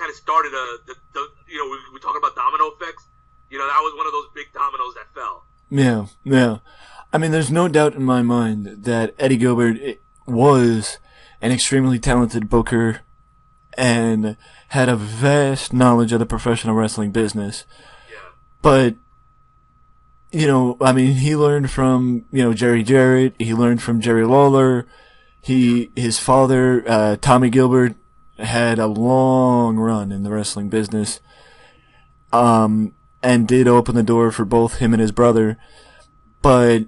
of started we talk about domino effects. That was one of those big dominoes that fell. Yeah. I mean, there's no doubt in my mind that Eddie Gilbert was an extremely talented booker and had a vast knowledge of the professional wrestling business. Yeah. But, I mean, he learned from, Jerry Jarrett. He learned from Jerry Lawler. His father, Tommy Gilbert, had a long run in the wrestling business. And did open the door for both him and his brother. But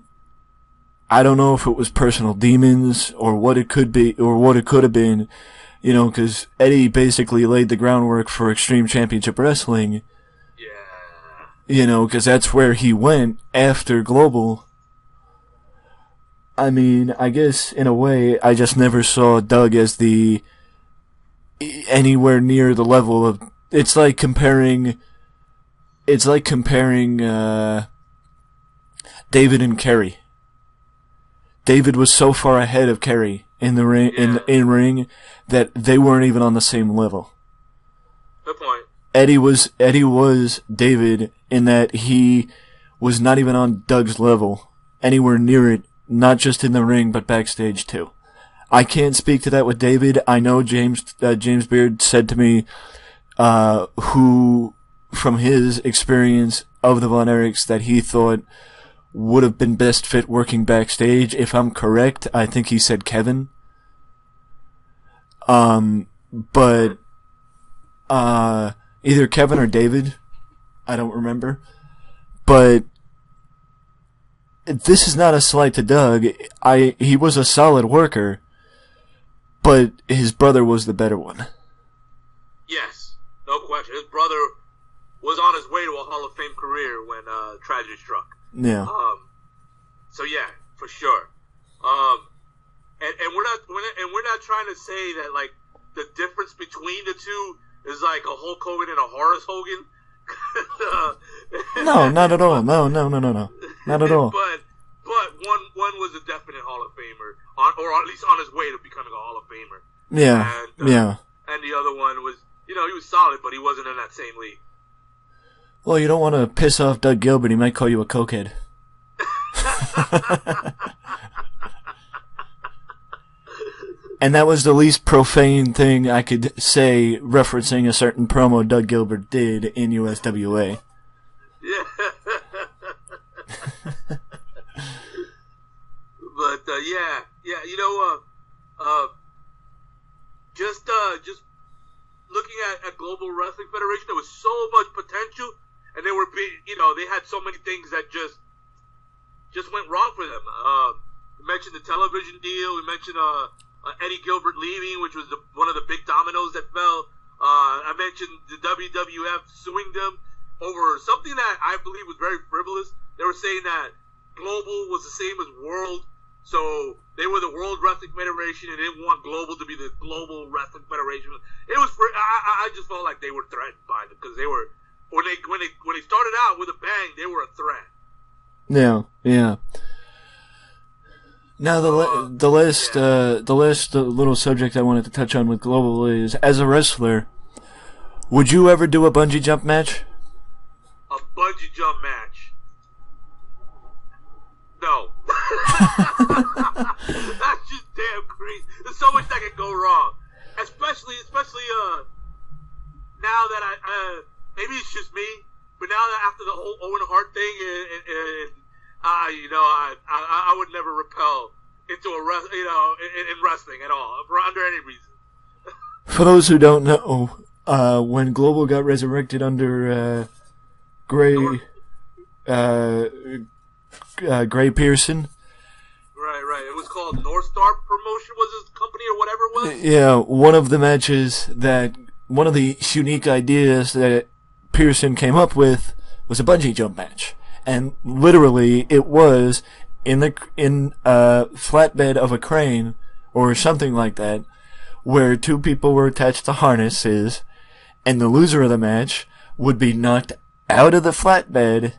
I don't know if it was personal demons or what it could be or what it could have been, because Eddie basically laid the groundwork for Extreme Championship Wrestling. Yeah. Because that's where he went after Global. I mean, I guess in a way, I just never saw Doug as anywhere near the level of. It's like comparing David and Kerry. David was so far ahead of Kerry in the ring, in ring, that they weren't even on the same level. Good point. Eddie was David in that he was not even on Doug's level, anywhere near it, not just in the ring, but backstage too. I can't speak to that with David. I know James Beard said to me, who, from his experience of the Von Erichs, that he thought would have been best fit working backstage. If I'm correct, I think he said Kevin. But either Kevin or David, I don't remember. But this is not a slight to Doug. He was a solid worker, but his brother was the better one. Yes, no question. His brother was on his way to a Hall of Fame career when tragedy struck. Yeah. So yeah, for sure. And we're not trying to say that like the difference between the two is like a Hulk Hogan and a Horace Hogan. No, not at all. No, not at all. But one was a definite Hall of Famer, or at least on his way to becoming a Hall of Famer. Yeah. And, And the other one was, he was solid, but he wasn't in that same league. Well, you don't want to piss off Doug Gilbert. He might call you a cokehead. And that was the least profane thing I could say referencing a certain promo Doug Gilbert did in USWA. Yeah. But, yeah, just looking at Global Wrestling Federation, there was so much potential, and they were they had so many things that just went wrong for them. We mentioned the television deal. We mentioned Eddie Gilbert leaving, which was one of the big dominoes that fell. I mentioned the WWF suing them over something that I believe was very frivolous. They were saying that Global was the same as World, so they were the World Wrestling Federation, and they didn't want Global to be the Global Wrestling Federation. It was I just felt like they were threatened by them because they were when they started out with a bang, they were a threat. Yeah. Now the last little subject I wanted to touch on with Global is, as a wrestler, would you ever do a bungee jump match? A bungee jump match? There's so much that can go wrong, especially now that maybe it's just me, but now that after the whole Owen Hart thing, I would never repel into in wrestling at all for under any reason. For those who don't know, when Global got resurrected under Gray Pearson. Right. It was called North Star Promotion, was his company or whatever it was? Yeah, one of the unique ideas that Pearson came up with was a bungee jump match. And literally, it was in a flatbed of a crane, or something like that, where two people were attached to harnesses, and the loser of the match would be knocked out of the flatbed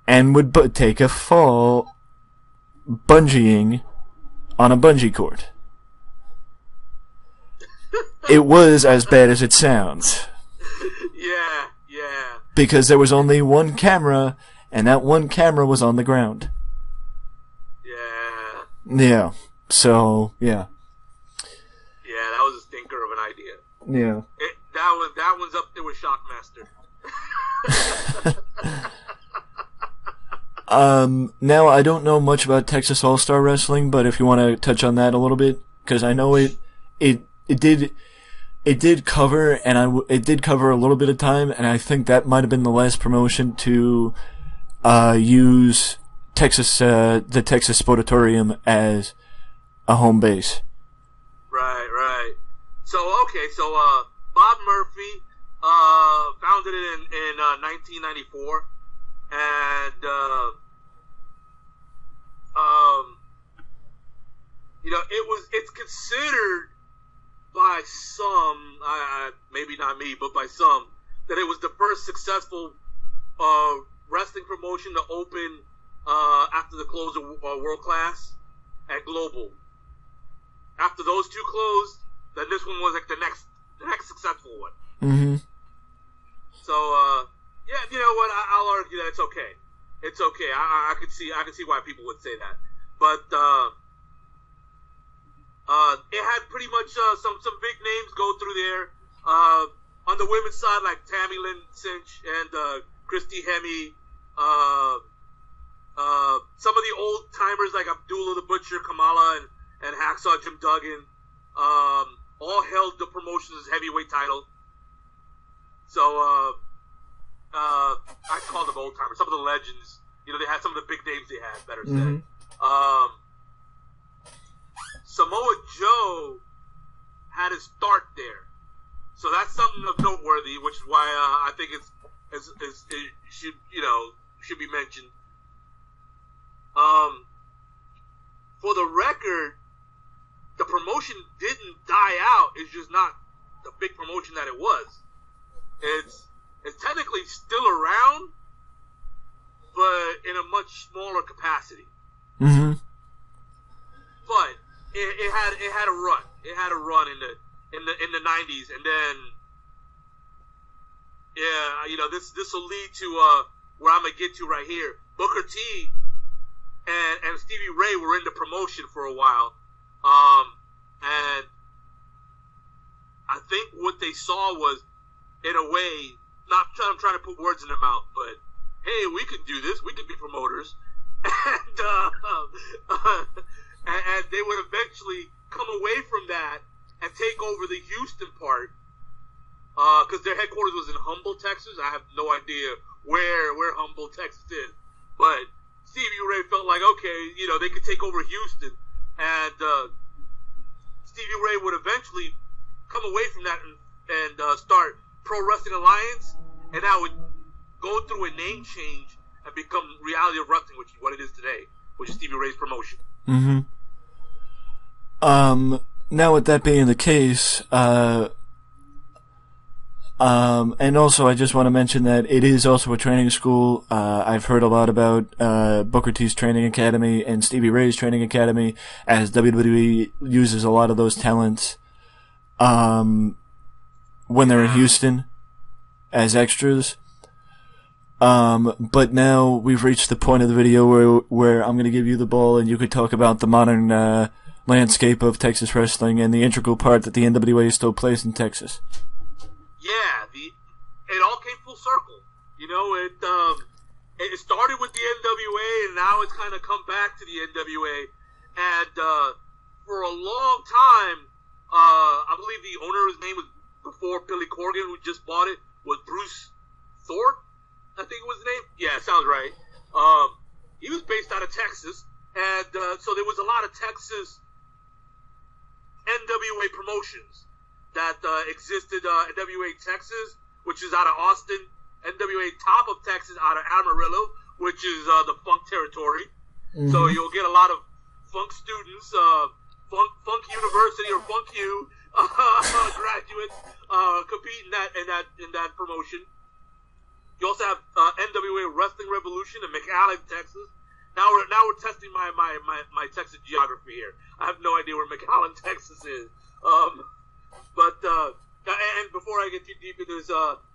and would take a fall bungeeing on a bungee cord. It was as bad as it sounds. Yeah. Because there was only one camera, and that one camera was on the ground. Yeah. So, yeah. Yeah, that was a stinker of an idea. Yeah. That one's up there with Shockmaster. Now I don't know much about Texas All-Star Wrestling, but if you want to touch on that a little bit, because I know it did cover, and it did cover a little bit of time, and I think that might have been the last promotion to use the Texas Sportatorium as a home base. Right. So Bob Murphy founded it in 1994, and it's considered by some, maybe not me, but by some, that it was the first successful wrestling promotion to open after the close of World Class at Global. After those two closed, then this one was like the next successful one. Mm-hmm. So yeah, you know what? I'll argue that it's okay. It's okay. I could see why people would say that, but it had pretty much some big names go through there. On the women's side, like Tammy Lynn Cinch and Christy Hemme. Some of the old timers like Abdullah the Butcher, Kamala, and Hacksaw Jim Duggan, all held the promotion's heavyweight title. So I call them old timers. Some of the legends, they had some of the big names they had. Better said. Samoa Joe had his start there, so that's something of noteworthy, which is why I think it should be mentioned. For the record, the promotion didn't die out. It's just not the big promotion that it was. It's technically still around, but in a much smaller capacity. Mm-hmm. But it had a run. It had a run in the 90s, and then this will lead to where I'm gonna get to right here. Booker T and Stevie Ray were in the promotion for a while, and I think what they saw was, in a way, I'm trying to put words in their mouth, but hey, we could do this. We could be promoters, and they would eventually come away from that and take over the Houston part, because their headquarters was in Humble, Texas. I have no idea where Humble, Texas is, but Stevie Ray felt like, okay, they could take over Houston, and Stevie Ray would eventually come away from that and start Pro Wrestling Alliance, and that would go through a name change and become Reality of Wrestling, which is what it is today, which is Stevie Ray's promotion. Mm-hmm. Now with that being the case, and also I just want to mention that it is also a training school. I've heard a lot about Booker T's training academy and Stevie Ray's training academy, as WWE uses a lot of those talents when they're in Houston as extras. But now we've reached the point of the video where I'm going to give you the ball and you could talk about the modern landscape of Texas wrestling and the integral part that the NWA still plays in Texas. Yeah, it all came full circle. You know, it started with the NWA, and now it's kind of come back to the NWA. And for a long time, I believe the owner, his name was before Billy Corgan, who just bought it, was Bruce Thorpe, I think was his name. Yeah, sounds right. He was based out of Texas, and so there was a lot of Texas NWA promotions that existed. NWA Texas, which is out of Austin. NWA Top of Texas out of Amarillo, which is the funk territory. Mm-hmm. So you'll get a lot of funk students, funk University or Funk U graduates compete in that promotion. You also have NWA Wrestling Revolution in McAllen, Texas. Now we're testing my Texas geography here. I have no idea where McAllen, Texas is. And before I get too deep into this,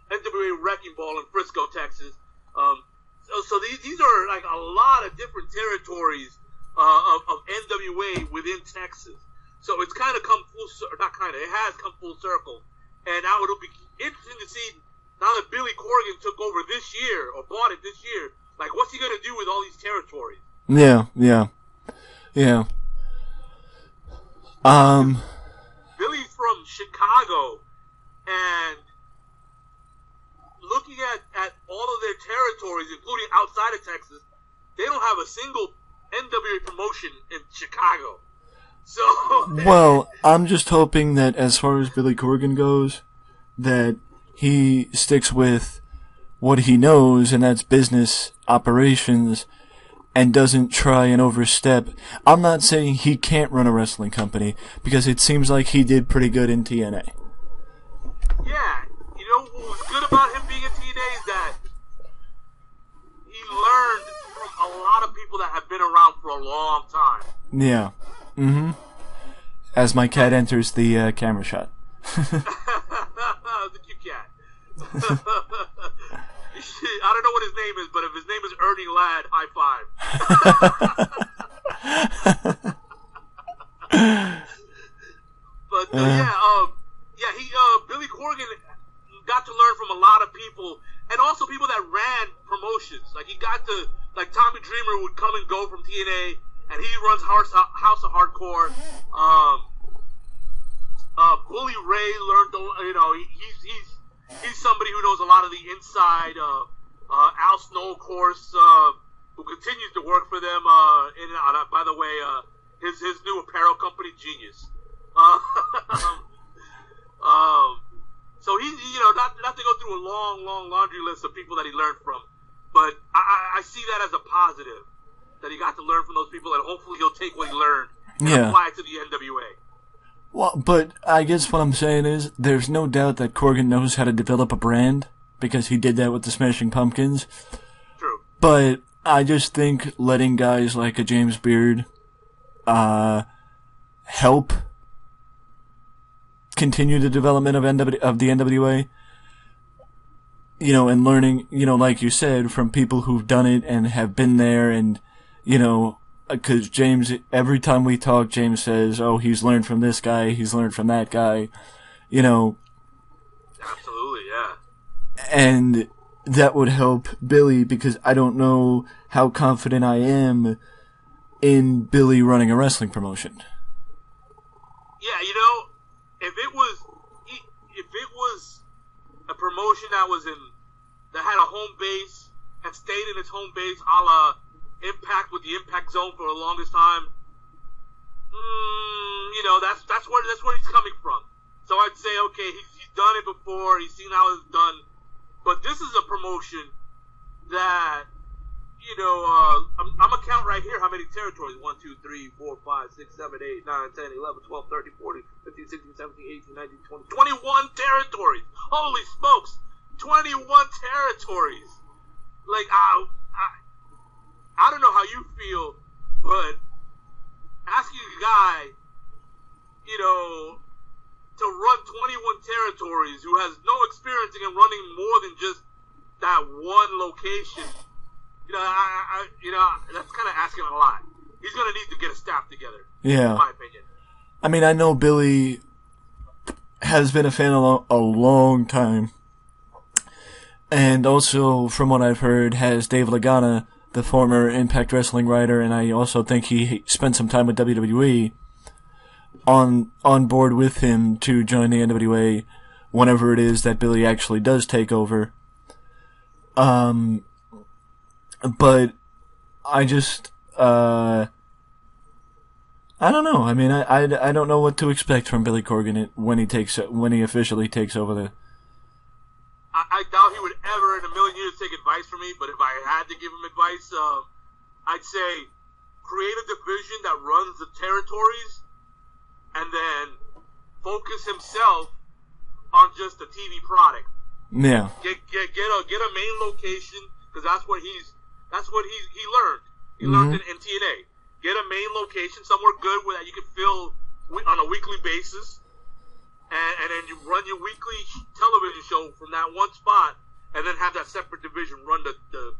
NWA Wrecking Ball in Frisco, Texas. So these are like a lot of different territories of NWA within Texas. So it's kind of come full circle. Not kind of. It has come full circle. And now it'll be interesting to see, now that Billy Corgan took over this year, or bought it this year, like, what's he going to do with all these territories? Yeah. Billy's from Chicago, and looking at all of their territories, including outside of Texas, they don't have a single NWA promotion in Chicago. So, well, I'm just hoping that as far as Billy Corgan goes, that he sticks with what he knows, and that's business operations, and doesn't try and overstep. I'm not saying he can't run a wrestling company, because it seems like he did pretty good in TNA. Yeah, you know what was good about him being in TNA is that he learned from a lot of people that have been around for a long time. Yeah. Mm-hmm. As my cat enters the camera shot. The cute cat. I don't know what his name is, but if his name is Ernie Ladd, high five. But Billy Corgan got to learn from a lot of people, and also people that ran promotions. Like he got to, like Tommy Dreamer would come and go from TNA, and he runs House of Hardcore. Bully Ray learned, he's somebody who knows a lot of the inside. Al Snow, of course, who continues to work for them. By the way, his new apparel company, Genius. So he, not to go through a long laundry list of people that he learned from, but I see that as a positive, that he got to learn from those people, and hopefully he'll take what he learned and apply it to the NWA. Well, but I guess what I'm saying is, there's no doubt that Corgan knows how to develop a brand, because he did that with the Smashing Pumpkins. True. But I just think letting guys like a James Beard help continue the development of the NWA, and learning, like you said, from people who've done it and have been there, and, because James, every time we talk, James says, oh, he's learned from this guy, he's learned from that guy, Absolutely, yeah. And that would help Billy, because I don't know how confident I am in Billy running a wrestling promotion. Yeah, if it was a promotion that had a home base and stayed in its home base, a la Impact with the Impact Zone for the longest time, that's where he's coming from. So I'd say, okay, he's done it before, he's seen how it's done, but this is a promotion that, I'm going to count right here how many territories. 1, 2, 3, 4, 5, 6, 7, 8, 9, 10, 11, 12, 13, 14, 15, 16, 17, 18, 19, 20. 21 territories! Holy smokes! 21 territories! Like, I don't know how you feel, but asking a guy, to run 21 territories who has no experience in running more than just that one location, that's kind of asking a lot. he's gonna need to get his staff together. Yeah. In my opinion. I mean, I know Billy has been a fan a long time. And also, from what I've heard, has Dave Lagana, the former Impact Wrestling writer, and I also think he spent some time with WWE, on board with him to join the NWA whenever it is that Billy actually does take over. But I just, I don't know. I mean, I don't know what to expect from Billy Corgan when he officially takes over the. I doubt he would ever in a million years take advice from me, but if I had to give him advice, I'd say create a division that runs the territories and then focus himself on just a TV product. Yeah. Get a main location, because that's what he learned. He learned in TNA. Get a main location somewhere good where that you can fill on a weekly basis. And then you run your weekly television show from that one spot, and then have that separate division run those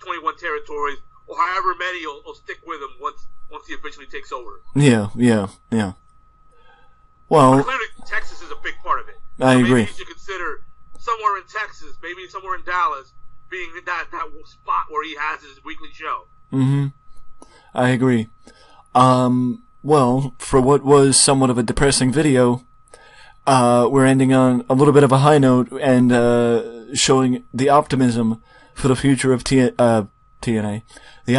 21 territories, or however many will stick with him once he officially takes over. Yeah. Well, clearly Texas is a big part of it. I agree. Maybe you should consider somewhere in Texas, maybe somewhere in Dallas, being that spot where he has his weekly show. I agree. Well, for what was somewhat of a depressing video, we're ending on a little bit of a high note and showing the optimism for the future of TNA. The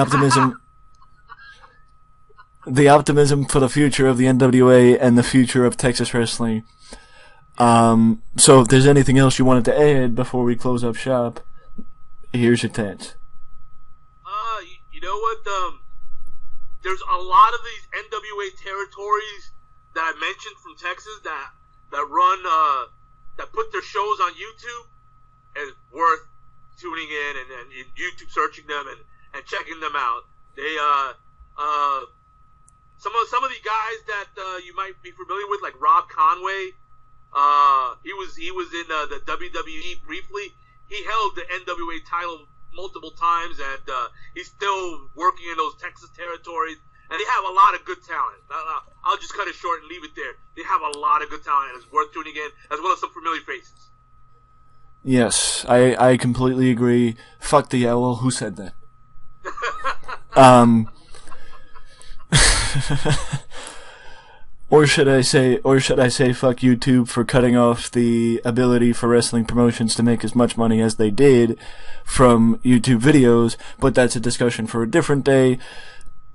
optimism for the future of the NWA and the future of Texas wrestling. So if there's anything else you wanted to add before we close up shop, here's your chance. You know what? There's a lot of these NWA territories that I mentioned from Texas that run that put their shows on YouTube, and it's worth tuning in and YouTube searching them and checking them out. They some of the guys that you might be familiar with, like Rob Conway, he was in the WWE briefly. He held the NWA title multiple times, and he's still working in those Texas territories. And they have a lot of good talent. I'll just cut it short and leave it there. They have a lot of good talent, and it's worth tuning in, as well as some familiar faces. Yes, I completely agree. Fuck the owl. Who said that? Or should I say fuck YouTube for cutting off the ability for wrestling promotions to make as much money as they did from YouTube videos, but that's a discussion for a different day.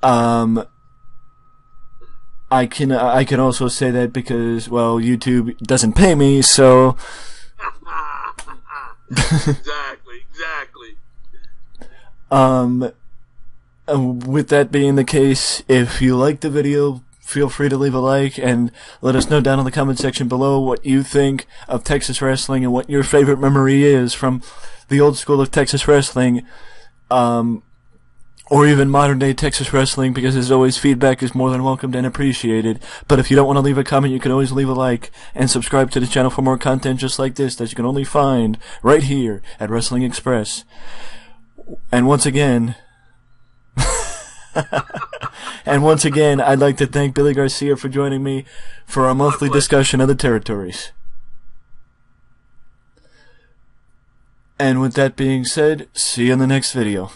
I can also say that because, well, YouTube doesn't pay me, so. Exactly. With that being the case, if you like the video, feel free to leave a like and let us know down in the comment section below what you think of Texas wrestling and what your favorite memory is from the old school of Texas wrestling, or even modern day Texas wrestling, because as always, feedback is more than welcomed and appreciated. But if you don't want to leave a comment, you can always leave a like and subscribe to the channel for more content just like this that you can only find right here at Wrestling Express. And once again, I'd like to thank Billy Garcia for joining me for our monthly discussion of the territories. And with that being said, see you in the next video.